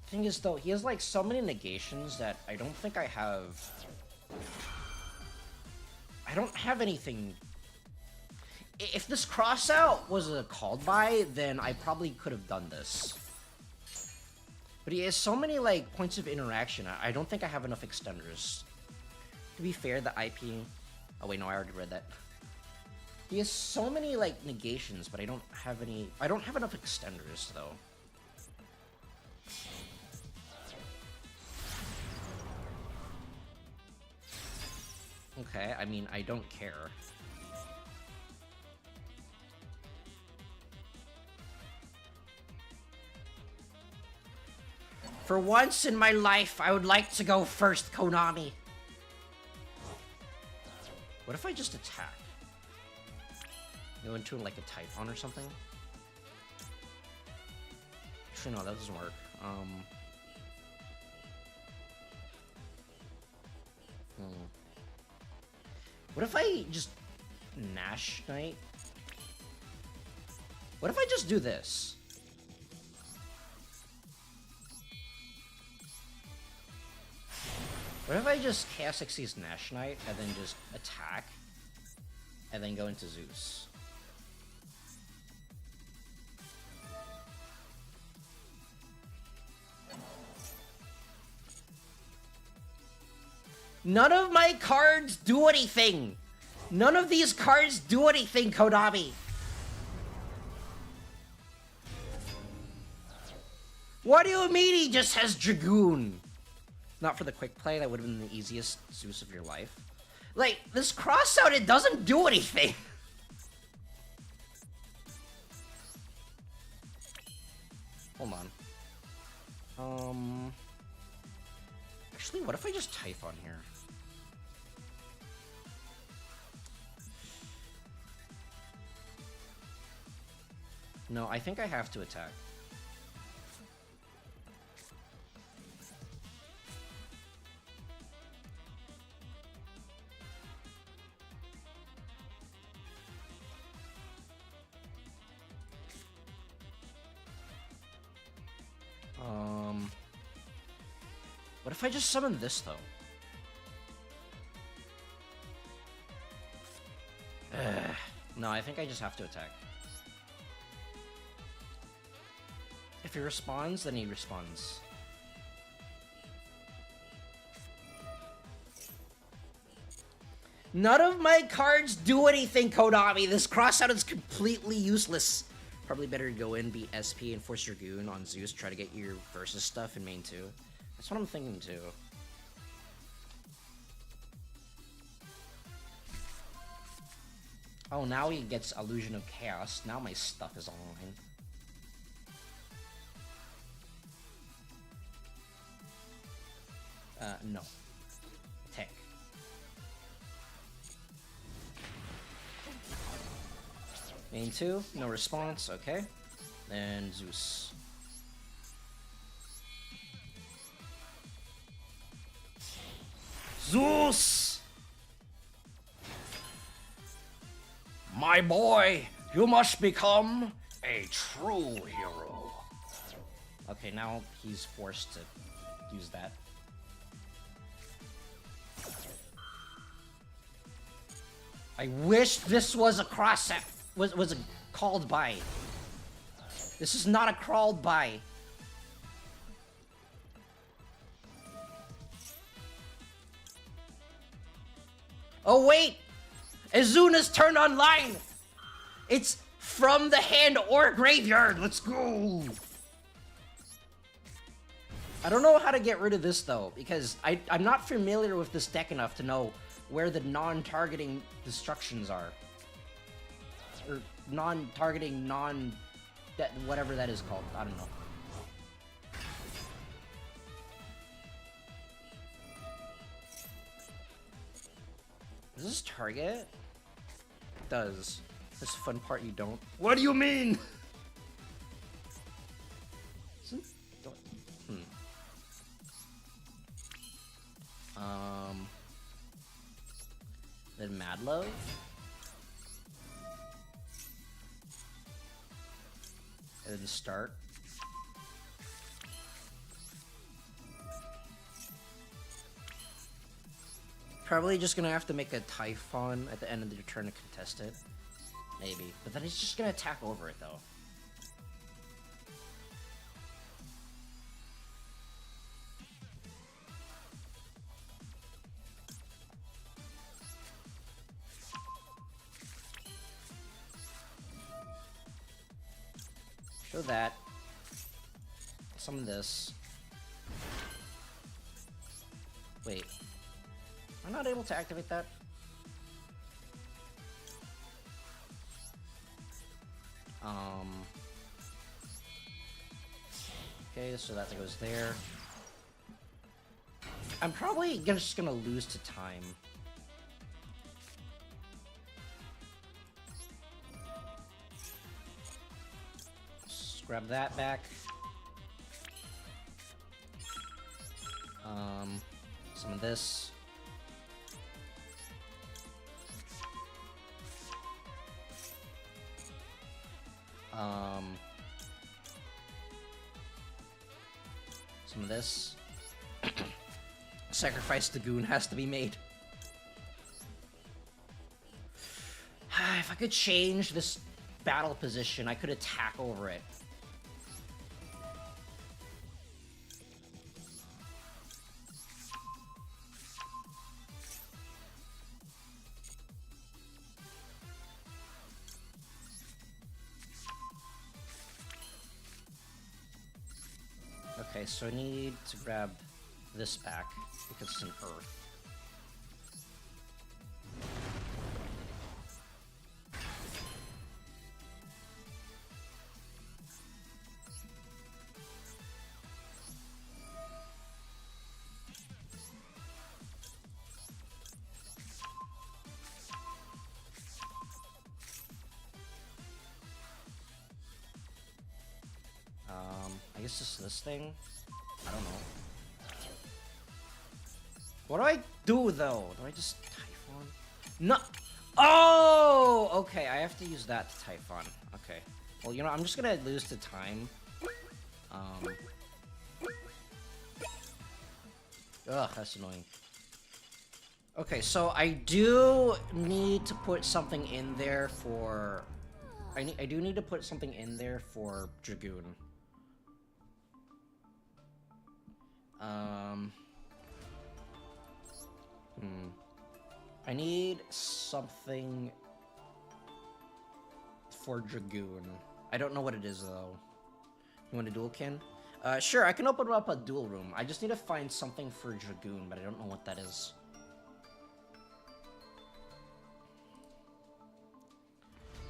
Thing is, though, he has like so many negations that I don't think I have. I don't have anything. If this crossout was a called by, then I probably could have done this. But he has so many like points of interaction. I don't think I have enough extenders. To be fair, the IP. Oh wait, no, I already read that. He has so many like negations, but I don't have any. I don't have enough extenders though. Okay, I mean, I don't care. For once in my life, I would like to go first, Konami. What if I just attack? Go into like a Typhon or something? Actually, no, that doesn't work. What if I just Nash Knight? What if I just do this? What if I just Chaos Xyz Nash Knight and then just attack and then go into Zeus? None of my cards do anything! None of these cards do anything, Konami! What do you mean he just has Dragoon? Not for the quick play, that would have been the easiest Zeus of your life. Like, this crossout, it doesn't do anything! Hold on. Actually, what if I just Typhon here? No, I think I have to attack. What if I just summon this, though? No, I think I just have to attack. If he responds, then he responds. None of my cards do anything, Konami! This crossout is completely useless. Probably better to go in, beat SP, and force Dragoon on Zeus, try to get your versus stuff in main 2. That's what I'm thinking too. Oh, now he gets Illusion of Chaos. Now my stuff is online. No. Tech. Main 2, no response, okay. Then Zeus. Zeus! My boy, you must become a true hero. Okay, now he's forced to use that. I wish this was a cross was a called by. This is not a crawled by. Oh wait! Azuna's turned online! It's from the hand or graveyard! Let's go! I don't know how to get rid of this though, because I'm not familiar with this deck enough to know where the non-targeting destructions are. Or non-targeting, whatever that is called. I don't know. Does this target? It does. This fun part you don't. What do you mean? Then Mad Love. And then start. Probably just gonna have to make a Typhon at the end of your turn to contest it. Maybe. But then he's just gonna attack over it though. Show that. Summon this. Wait. Am I not able to activate that? Okay, so that goes there. I'm probably just gonna lose to time. Just grab that back. Some of this. Some of this. Sacrifice the goon has to be made. If I could change this battle position, I could attack over it. Okay, so I need to grab this back because it's an earth. I guess just this thing? I don't know. What do I do though? Do I just Typhon? No! Oh! Okay, I have to use that to Typhon. Okay. Well, you know, I'm just gonna lose to time. Ugh, that's annoying. Okay, so I do need to put something in there for... I do need to put something in there for Dragoon. I need something for Dragoon. I don't know what it is, though. You want a duel, Ken? Sure, I can open up a duel room. I just need to find something for Dragoon, but I don't know what that is.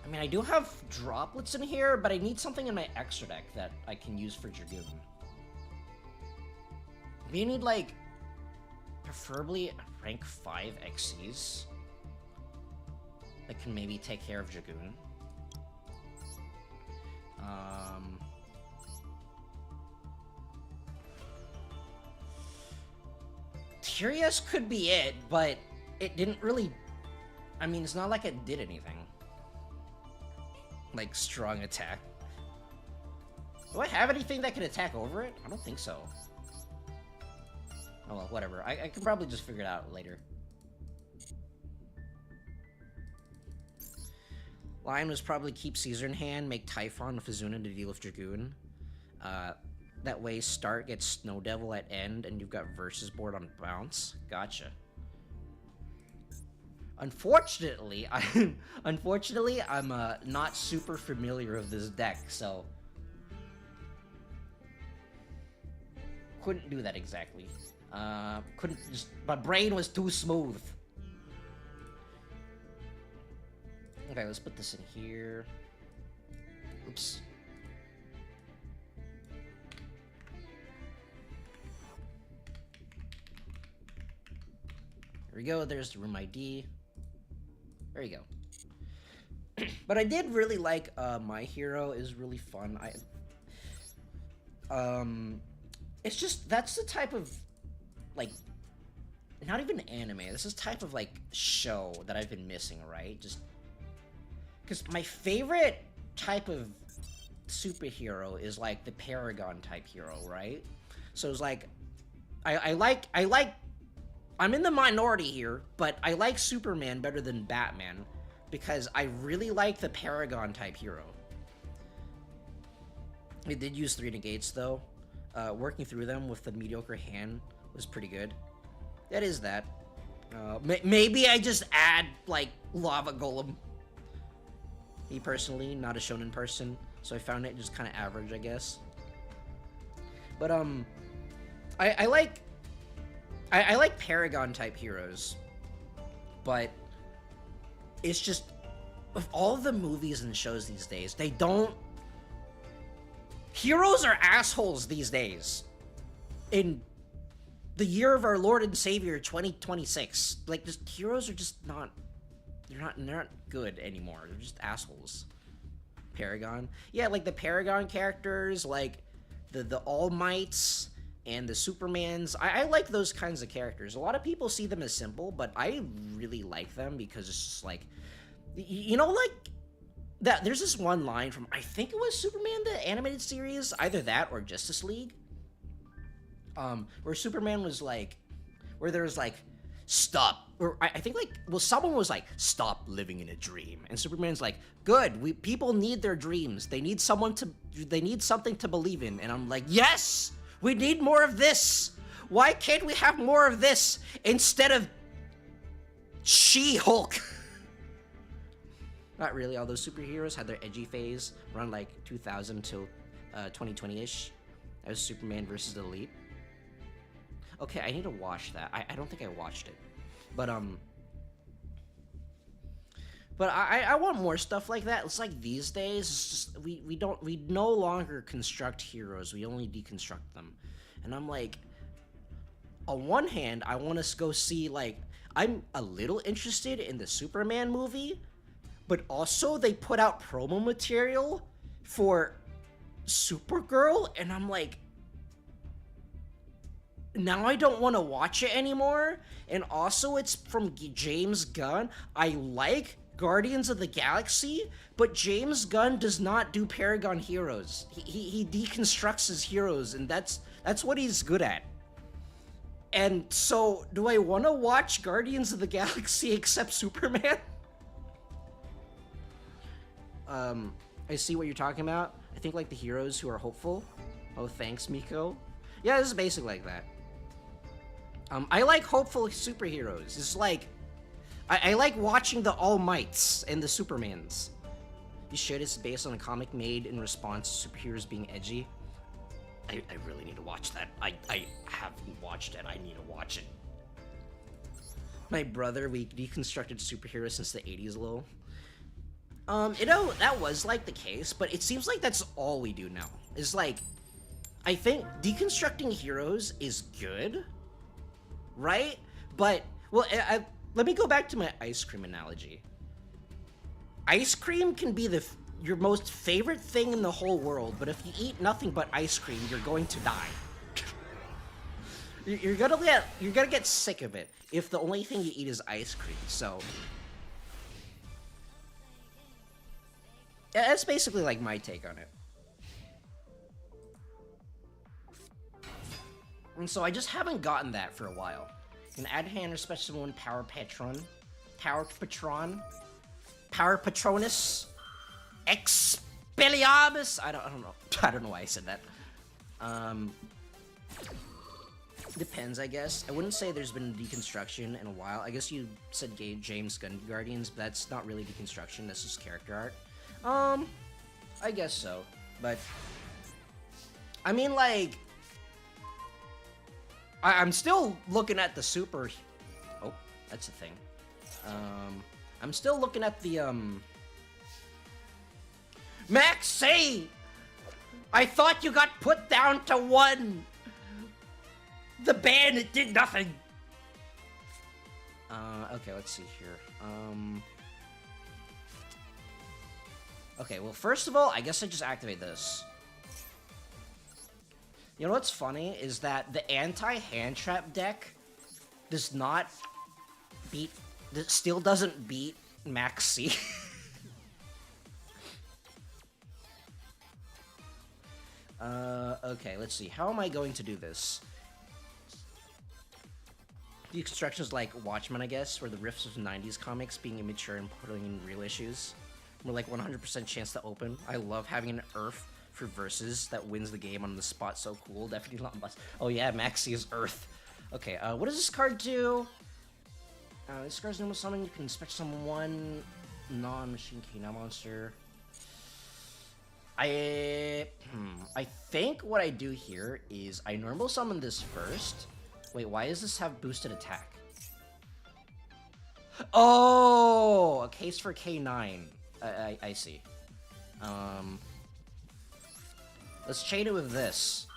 I mean, I do have droplets in here, but I need something in my extra deck that I can use for Dragoon. We need, like, preferably rank 5 XCs that can maybe take care of Dragoon. Curious could be it, but it didn't really... I mean, it's not like it did anything. Like, strong attack. Do I have anything that can attack over it? I don't think so. Oh well, whatever. I can probably just figure it out later. Lion was probably keep Caesar in hand, make Typhon with Azuna to deal with Dragoon. That way start gets Snow Devil at end, and you've got Versus board on bounce. Gotcha. Unfortunately, I'm not super familiar with this deck, so couldn't do that exactly. Couldn't just, my brain was too smooth. Okay, let's put this in here. Oops. There we go, there's the room ID. There you go. But I did really like My Hero is really fun. It's just, that's the type of, like, not even anime, this is type of, like, show that I've been missing, right? Just, because my favorite type of superhero is, like, the Paragon type hero, right? So it's like, I'm in the minority here, but I like Superman better than Batman because I really like the Paragon type hero. It did use 3 negates though. Working through them with the mediocre hand was pretty good. That is that. Maybe I just add like Lava Golem. Me personally, not a shonen person, so I found it just kind of average, I guess. But I like Paragon type heroes, but it's just with all the movies and shows these days, they don't. Heroes are assholes these days. In the year of our Lord and Savior 2026, like just heroes are just not. They're not good anymore. They're just assholes. Paragon, yeah, like the Paragon characters, like the All Mights. And the Supermans, I like those kinds of characters. A lot of people see them as simple, but I really like them because it's just like, you know, like, that. There's this one line from, I think it was Superman, the animated series, either that or Justice League, where Superman was like, where there was like, stop, or I think like, well, someone was like, stop living in a dream, and Superman's like, good, people need their dreams, they need something to believe in, and I'm like, yes! We need more of this. Why can't we have more of this instead of She-Hulk? Not really. All those superheroes had their edgy phase around like 2000 till 2020-ish. That was Superman versus the Elite. Okay, I need to watch that. I don't think I watched it, but I want more stuff like that. It's like these days, it's just we no longer construct heroes. We only deconstruct them. And I'm like, on one hand, I want to go see, like, I'm a little interested in the Superman movie, but also they put out promo material for Supergirl, and I'm like, now I don't want to watch it anymore. And also it's from James Gunn. I like Guardians of the Galaxy, but James Gunn does not do Paragon heroes. He deconstructs his heroes, and that's what he's good at. And so, do I want to watch Guardians of the Galaxy except Superman? I see what you're talking about. I think like the heroes who are hopeful. Oh, thanks, Miko. Yeah, this is basically like that. I like hopeful superheroes. It's like, I like watching the All Mights and the Supermans. This shit is based on a comic made in response to superheroes being edgy. I really need to watch that. I haven't watched it. I need to watch it. My brother, we deconstructed superheroes since the 80s, lol. You know, that was like the case, but it seems like that's all we do now. Is like, I think deconstructing heroes is good, right? But, well, let me go back to my ice cream analogy. Ice cream can be your most favorite thing in the whole world, but if you eat nothing but ice cream, you're going to die. You're gonna get sick of it if the only thing you eat is ice cream. So yeah, that's basically like my take on it. And so I just haven't gotten that for a while. An add hand or special one power patron, power patronus, expelliarmus. I don't know. I don't know why I said that. Depends, I guess. I wouldn't say there's been deconstruction in a while. I guess you said James Gunn Guardians, but that's not really deconstruction. That's just character art. I guess so. But I mean, like, I'm still looking at the super. Oh, that's a thing. I'm still looking at the Maxie! I thought you got put down to 1. The ban, it did nothing. Okay, let's see here. Okay, well, first of all, I guess I just activate this. You know what's funny is that the anti-hand trap deck does not beat, still doesn't beat Max C. Okay, let's see. How am I going to do this? The instructions like Watchmen, I guess, where the riffs of 90s comics being immature and putting in real issues. We're like 100% chance to open. I love having an Earth for versus that wins the game on the spot. So cool. Definitely not must. Oh yeah, Maxi is Earth. Okay, what does this card do? This card's normal summon. You can inspect someone non-machine K9 monster. I think what I do here is I normal summon this first. Wait, why does this have boosted attack? Oh, a case for K9. I see. Let's chain it with this.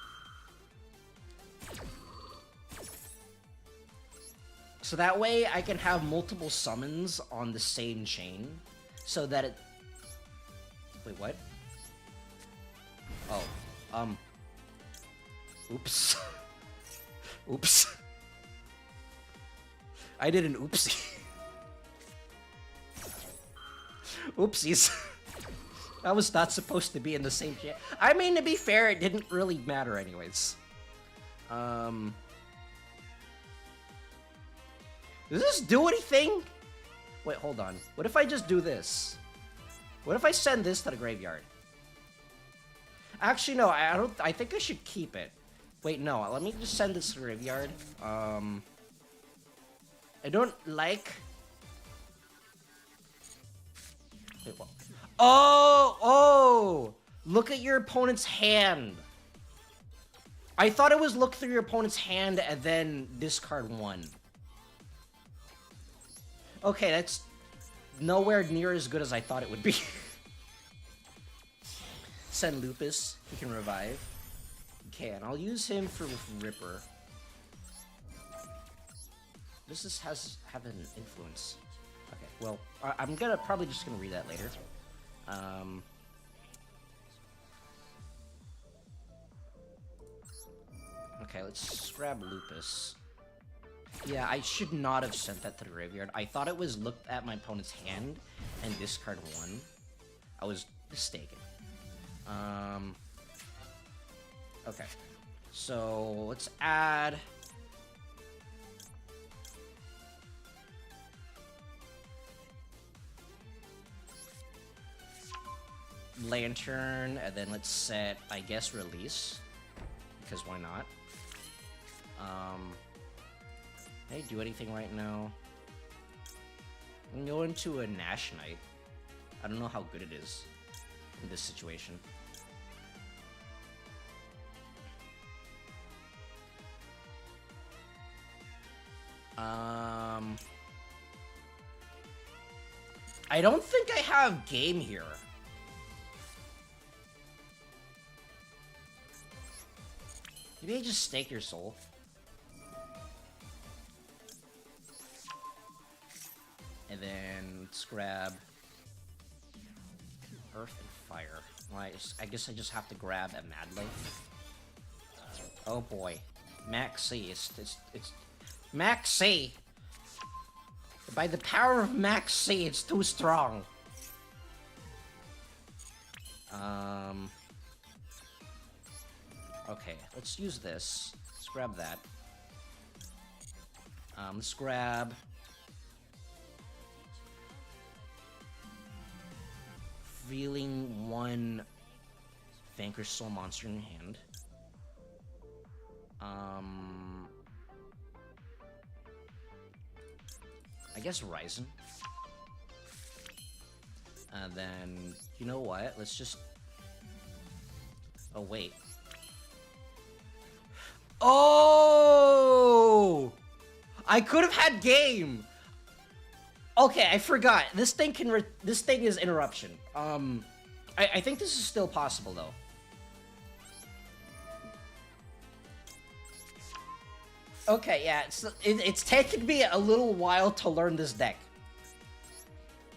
So that way I can have multiple summons on the same chain, so that it... Wait, what? Oh, oops. Oops. I did an oopsie. Oopsies. That was not supposed to be in the same chain. I mean, to be fair, it didn't really matter anyways. Does this do anything? Wait, hold on. What if I just do this? What if I send this to the graveyard? Actually, no, I don't. I think I should keep it. Wait, no. Let me just send this to the graveyard. I don't like. Wait, what? Oh! Look at your opponent's hand. I thought it was look through your opponent's hand and then discard 1. Okay, that's nowhere near as good as I thought it would be. Send Lupus. He can revive. Okay, and I'll use him for Ripper. Does this have an influence? Okay, well, I'm probably just gonna read that later. Okay, let's grab Lupus. Yeah, I should not have sent that to the graveyard. I thought it was looked at my opponent's hand and discard 1. I was mistaken. Okay. So, let's add... Lantern, and then let's set, I guess, Release. Because why not? Can I do anything right now? I'm going to a Nash Knight. I don't know how good it is. in this situation. I don't think I have game here. Maybe I just stake your soul. And then let's grab Earth and Fire. Well, I guess I just have to grab a Madley. Oh boy. Max C. It's Max C. By the power of Max C, it's too strong. Okay, let's use this. Let's grab that. Let's grab revealing one Vanquish soul monster in hand. I guess Ryzen. And then, you know what? Let's just... Oh, wait. Oh! I could have had game! Okay, I forgot. This thing is interruption. I think this is still possible, though. Okay, yeah, it's taken me a little while to learn this deck.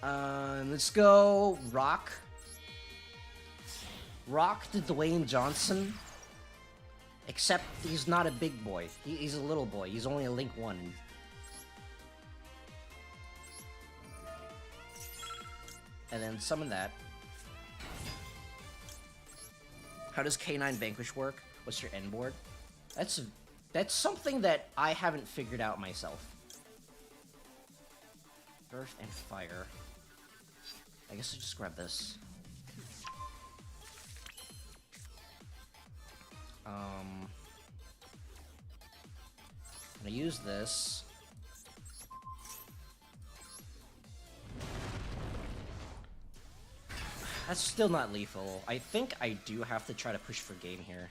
Let's go Rock. Rock to Dwayne Johnson. Except he's not a big boy. He's a little boy. He's only a Link 1. And then summon that. How does K9 Vanquish work? What's your end board? That's something that I haven't figured out myself. Earth and Fire. I guess I'll just grab this. I'm gonna use this. That's still not lethal. I think I do have to try to push for game here.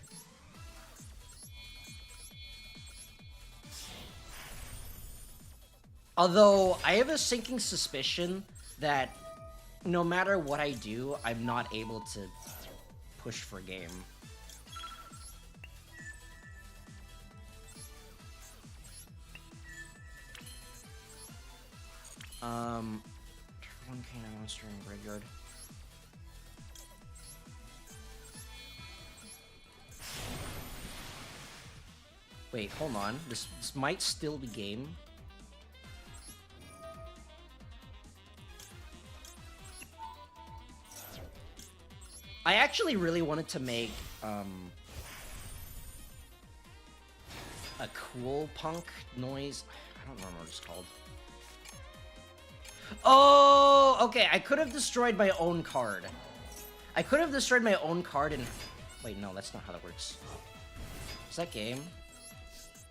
Although, I have a sinking suspicion that no matter what I do, I'm not able to push for game. One K9 monster in graveyard. Wait, hold on. This might still be game. I actually really wanted to make a cool punk noise. I don't remember what it's called. Oh, okay. I could have destroyed my own card. I could have destroyed my own card and... Wait, no, that's not how that works. Is that game?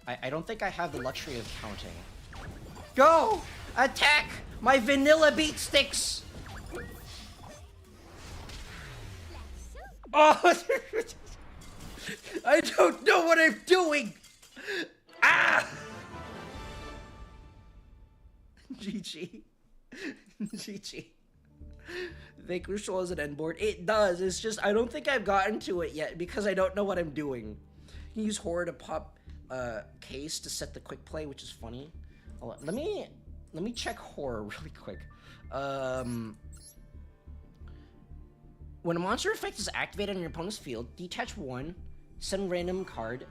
I don't think I have the luxury of counting. Go! Attack my vanilla beat sticks! Oh! I don't know what I'm doing! Ah! GG. GG. Vanquish has an end board. It does. It's just I don't think I've gotten to it yet because I don't know what I'm doing. You can use horror to pop case to set the quick play, which is funny. Let me check horror really quick. When a monster effect is activated on your opponent's field, detach one, send random card,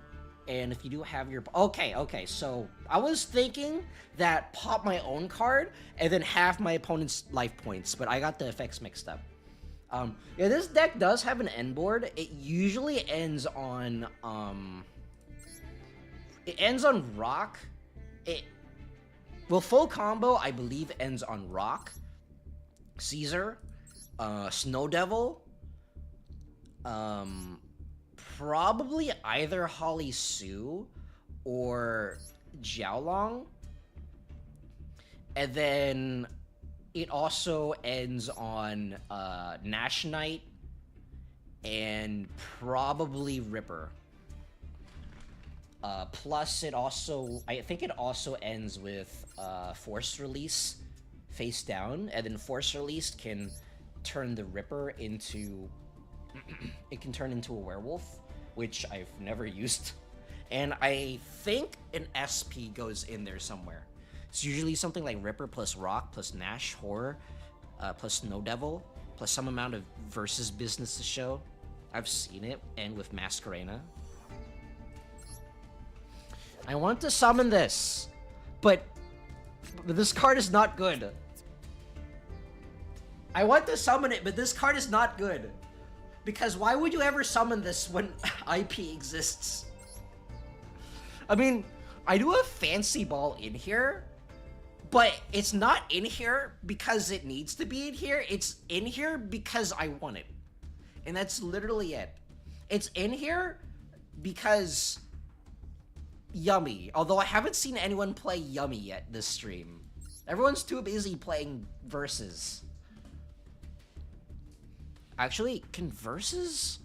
and if you do have your... Okay, so I was thinking that pop my own card and then half my opponent's life points, but I got the effects mixed up. Yeah, this deck does have an end board. It usually ends on, it ends on Rock. Well, full combo, I believe, ends on Rock, Caesar, Snow Devil, probably either Holly Sue or Jiaolong. And then it also ends on Nash Knight, and probably Ripper. Plus, I think it also ends with Force Release face down, and then Force Release can turn the Ripper into... it can turn into a werewolf, which I've never used. And I think an SP goes in there somewhere. It's usually something like Ripper plus Rock plus Nash Horror plus No Devil plus some amount of versus business to show. I've seen it, and with Masquerena. I want to summon this, but this card is not good. I want to summon it, but this card is not good. Because why would you ever summon this when IP exists? I mean, I do have Fancy Ball in here, but it's not in here because it needs to be in here. It's in here because I want it. And that's literally it. It's in here because Yummy. Although I haven't seen anyone play Yummy yet this stream. Everyone's too busy playing Versus. Actually, can Versus?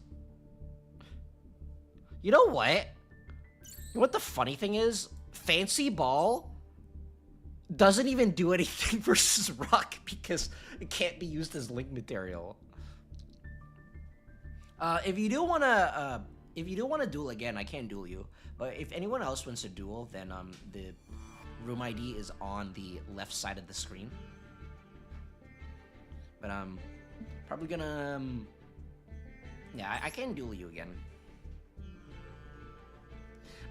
You know what? You know what the funny thing is? Fancy Ball doesn't even do anything versus Rock because it can't be used as link material. If you do wanna duel again, I can't duel you. But if anyone else wants to duel, then the room ID is on the left side of the screen. But probably gonna yeah, I can duel you again.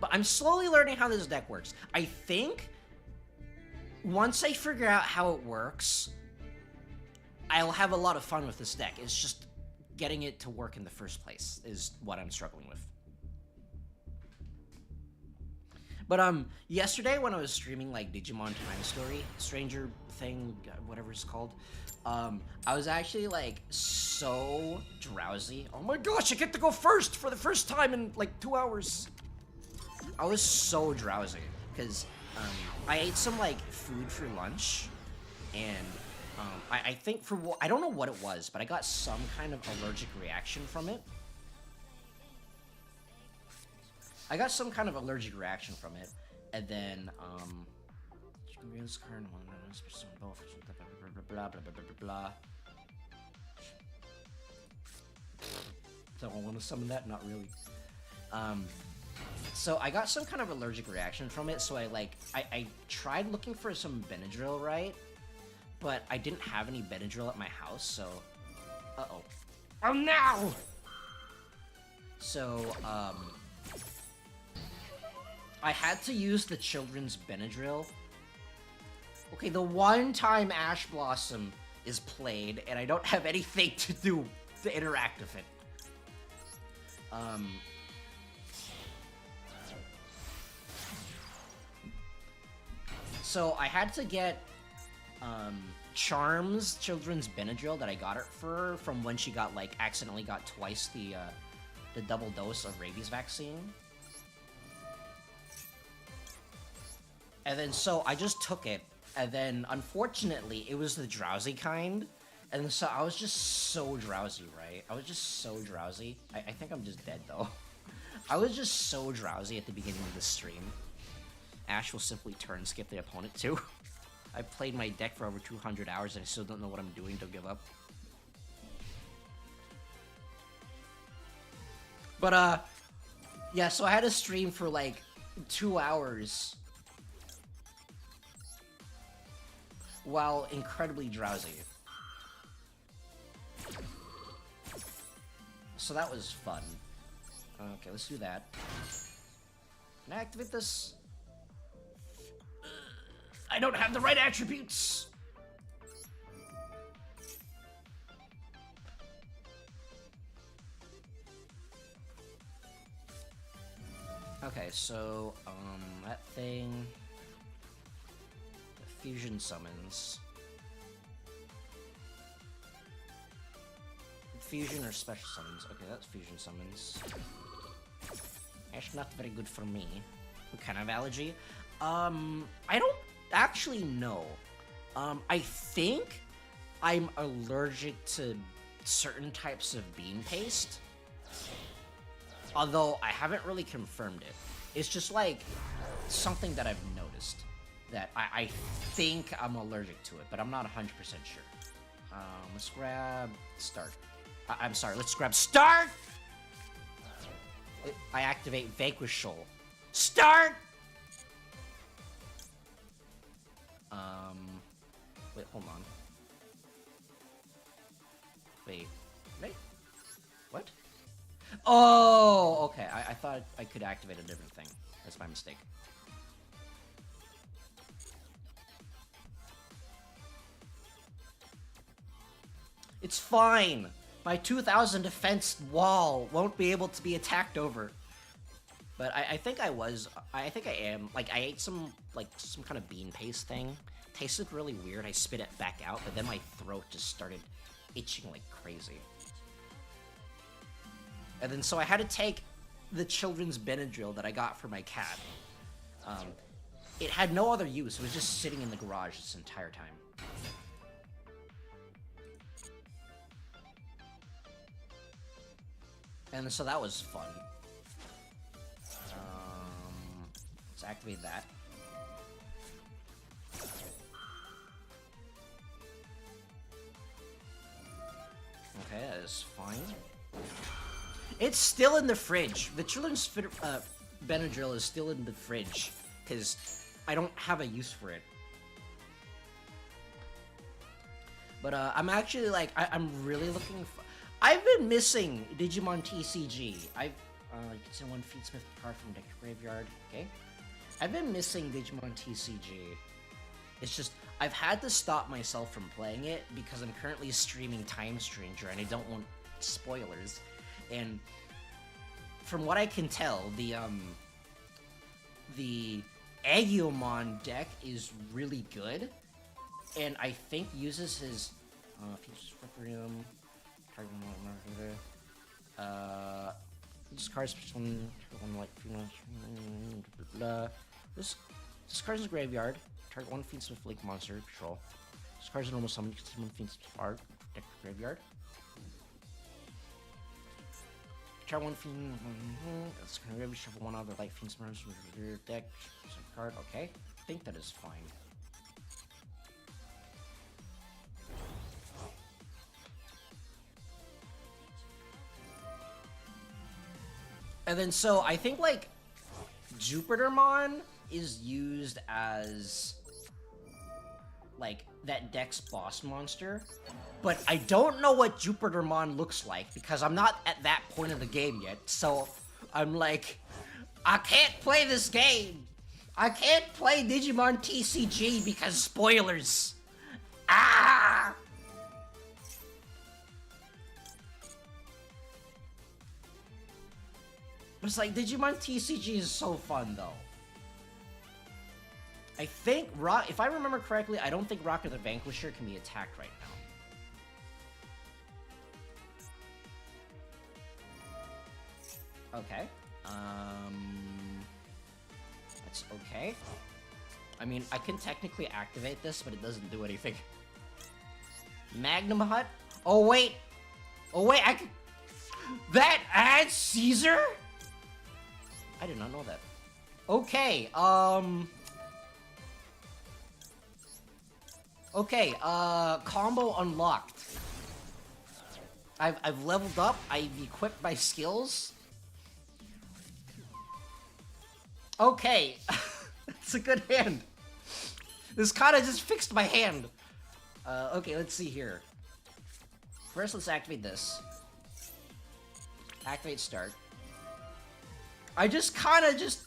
But I'm slowly learning how this deck works. I think once I figure out how it works, I'll have a lot of fun with this deck. It's just getting it to work in the first place is what I'm struggling with. But yesterday when I was streaming like Digimon Time Story, Stranger Thing, whatever it's called, I was actually like so drowsy. Oh my gosh, I get to go first for the first time in like 2 hours. I was so drowsy because I ate some like food for lunch, and I think I don't know what it was, but I got some kind of allergic reaction from it. And then blah blah blah blah blah blah. So I want to summon that? Not really. So I got some kind of allergic reaction from it, so I tried looking for some Benadryl, right? But I didn't have any Benadryl at my house, so... Uh-oh. Oh, no! So, I had to use the children's Benadryl. Okay, the one time Ash Blossom is played, and I don't have anything to do to interact with it. So I had to get Charm's children's Benadryl that I got her for from when she got accidentally got twice the double dose of rabies vaccine. And then so I just took it, and then unfortunately it was the drowsy kind, and so I was just so drowsy, right? I was just so drowsy. I think I'm just dead though. I was just so drowsy at the beginning of the stream. Ash will simply turn skip the opponent too. I played my deck for over 200 hours and I still don't know what I'm doing. Don't give up. But yeah, so I had to stream for like 2 hours while incredibly drowsy. So that was fun. Okay, let's do that. Can I activate this? I don't have the right attributes! Okay, so, that thing... The fusion summons. Fusion or special summons? Okay, that's fusion summons. That's not very good for me. What kind of allergy? I don't actually know. I think I'm allergic to certain types of bean paste. Although I haven't really confirmed it. It's just like something that I've noticed that I think I'm allergic to it, but I'm not 100% sure. Let's grab start. I'm sorry, let's grab start! I activate Vanquish Soul. Start! Wait, hold on. Wait. What? Oh, okay. I thought I could activate a different thing. That's my mistake. It's fine! My 2000 defense wall won't be able to be attacked over. But I think I think I am. Like, I ate some kind of bean paste thing. Tasted really weird. I spit it back out, but then my throat just started itching like crazy. And then so I had to take the children's Benadryl that I got for my cat. It had no other use. It was just sitting in the garage this entire time. And so that was fun. Let's activate that. Okay, that is fine. It's still in the fridge. The children's Benadryl is still in the fridge because I don't have a use for it. But I'm actually like I'm really looking for. I've been missing Digimon TCG. You can send one Feedsmith card from the graveyard. Okay. I've been missing Digimon TCG. It's just I've had to stop myself from playing it because I'm currently streaming Time Stranger and I don't want spoilers. And from what I can tell, the Agumon deck is really good, and I think uses his features Requiem. This card's one like this card's in the graveyard. Target one Feedsmith Link monster control. This card's a normal summon. You can summon Feedsmith art deck graveyard. Target one Fiend. That's gonna be shuffle one other light Feedsmith from your deck. Card. Okay, I think that is fine. And then so I think like Jupitermon is used as like that deck's boss monster, but I don't know what Jupitermon looks like because I'm not at that point of the game yet. So I'm like, I can't play this game. I can't play Digimon TCG because spoilers. Ah! But it's like, Digimon TCG is so fun, though. I think, if I remember correctly, I don't think Rocket the Vanquisher can be attacked right now. Okay. That's okay. I mean, I can technically activate this, but it doesn't do anything. Magnum Hut? Oh, wait! Oh, wait, I can... That adds Caesar? I did not know that. Okay, Okay, combo unlocked. I've leveled up, I've equipped my skills. Okay, that's a good hand. This kinda just fixed my hand. Okay, let's see here. First, let's activate this. Activate start. I just kinda just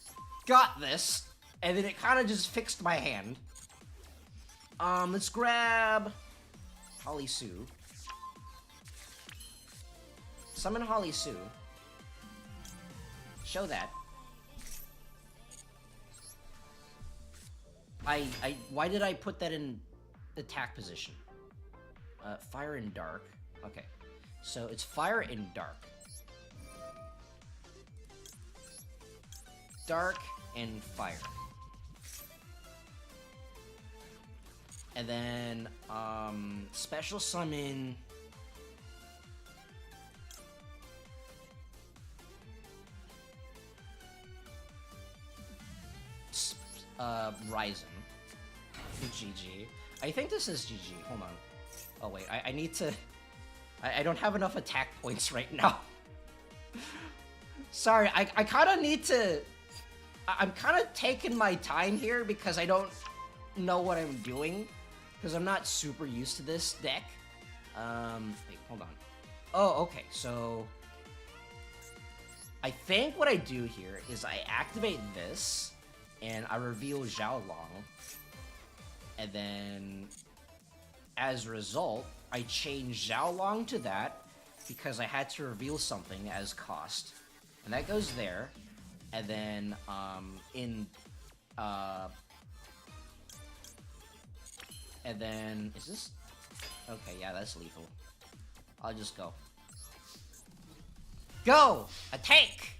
got this, and then it kinda just fixed my hand. Let's grab Holly Sue. Summon Holly Sue. Show that. Why did I put that in attack position? Fire and dark. Okay. So it's fire and dark. Dark and fire. And then, special summon... Ryzen. GG. I think this is GG. Hold on. Oh wait, I need to... I don't have enough attack points right now. Sorry, I kind of need to... I'm kind of taking my time here because I don't know what I'm doing. Because I'm not super used to this deck. Wait, hold on. Oh, okay, so... I think what I do here is I activate this, and I reveal Xiao Long. And then, as a result, I change Xiao Long to that, because I had to reveal something as cost. And that goes there. And then, and then, is this... Okay, yeah, that's lethal. I'll just go. Go! Attack!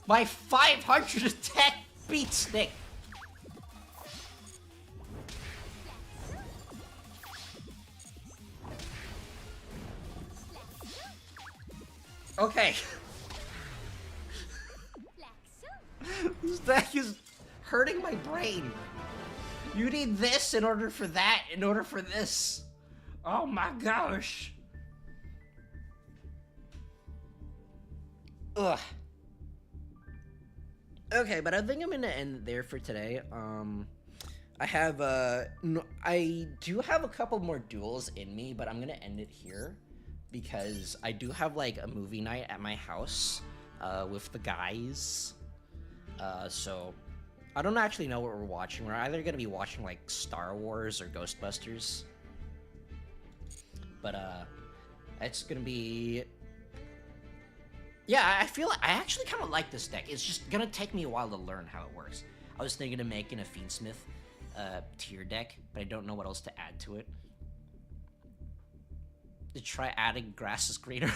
My 500 attack beats Nick! Okay. This deck is hurting my brain. You need this in order for that, in order for this. Oh my gosh. Ugh. Okay, but I think I'm gonna end there for today. I have, no, I do have a couple more duels in me, but I'm gonna end it here. Because I do have, like, a movie night at my house, with the guys. So, I don't actually know what we're watching. We're either gonna be watching, like, Star Wars or Ghostbusters. But, it's gonna be... Yeah, I feel like I actually kind of like this deck. It's just gonna take me a while to learn how it works. I was thinking of making a Fiendsmith, tier deck, but I don't know what else to add to it. To try adding grass is greener.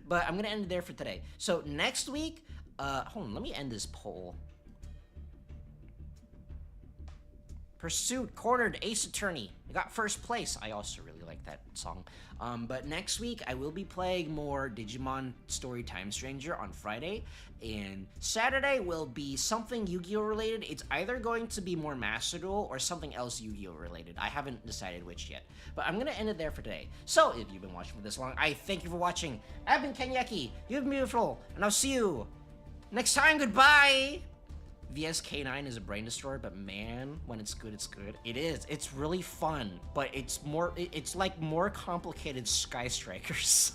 But I'm gonna end it there for today. So next week, hold on, let me end this poll. Pursued, cornered, Ace Attorney. I got first place. I also really like that song. But next week, I will be playing more Digimon Story Time Stranger on Friday. And Saturday will be something Yu-Gi-Oh! Related. It's either going to be more Master Duel or something else Yu-Gi-Oh! Related. I haven't decided which yet. But I'm going to end it there for today. So, if you've been watching for this long, I thank you for watching. I've been Kenyeki. You've been beautiful. And I'll see you next time. Goodbye! VSK9 is a brain destroyer, but man, when it's good, it's good. It is. It's really fun, but it's like more complicated Sky Strikers.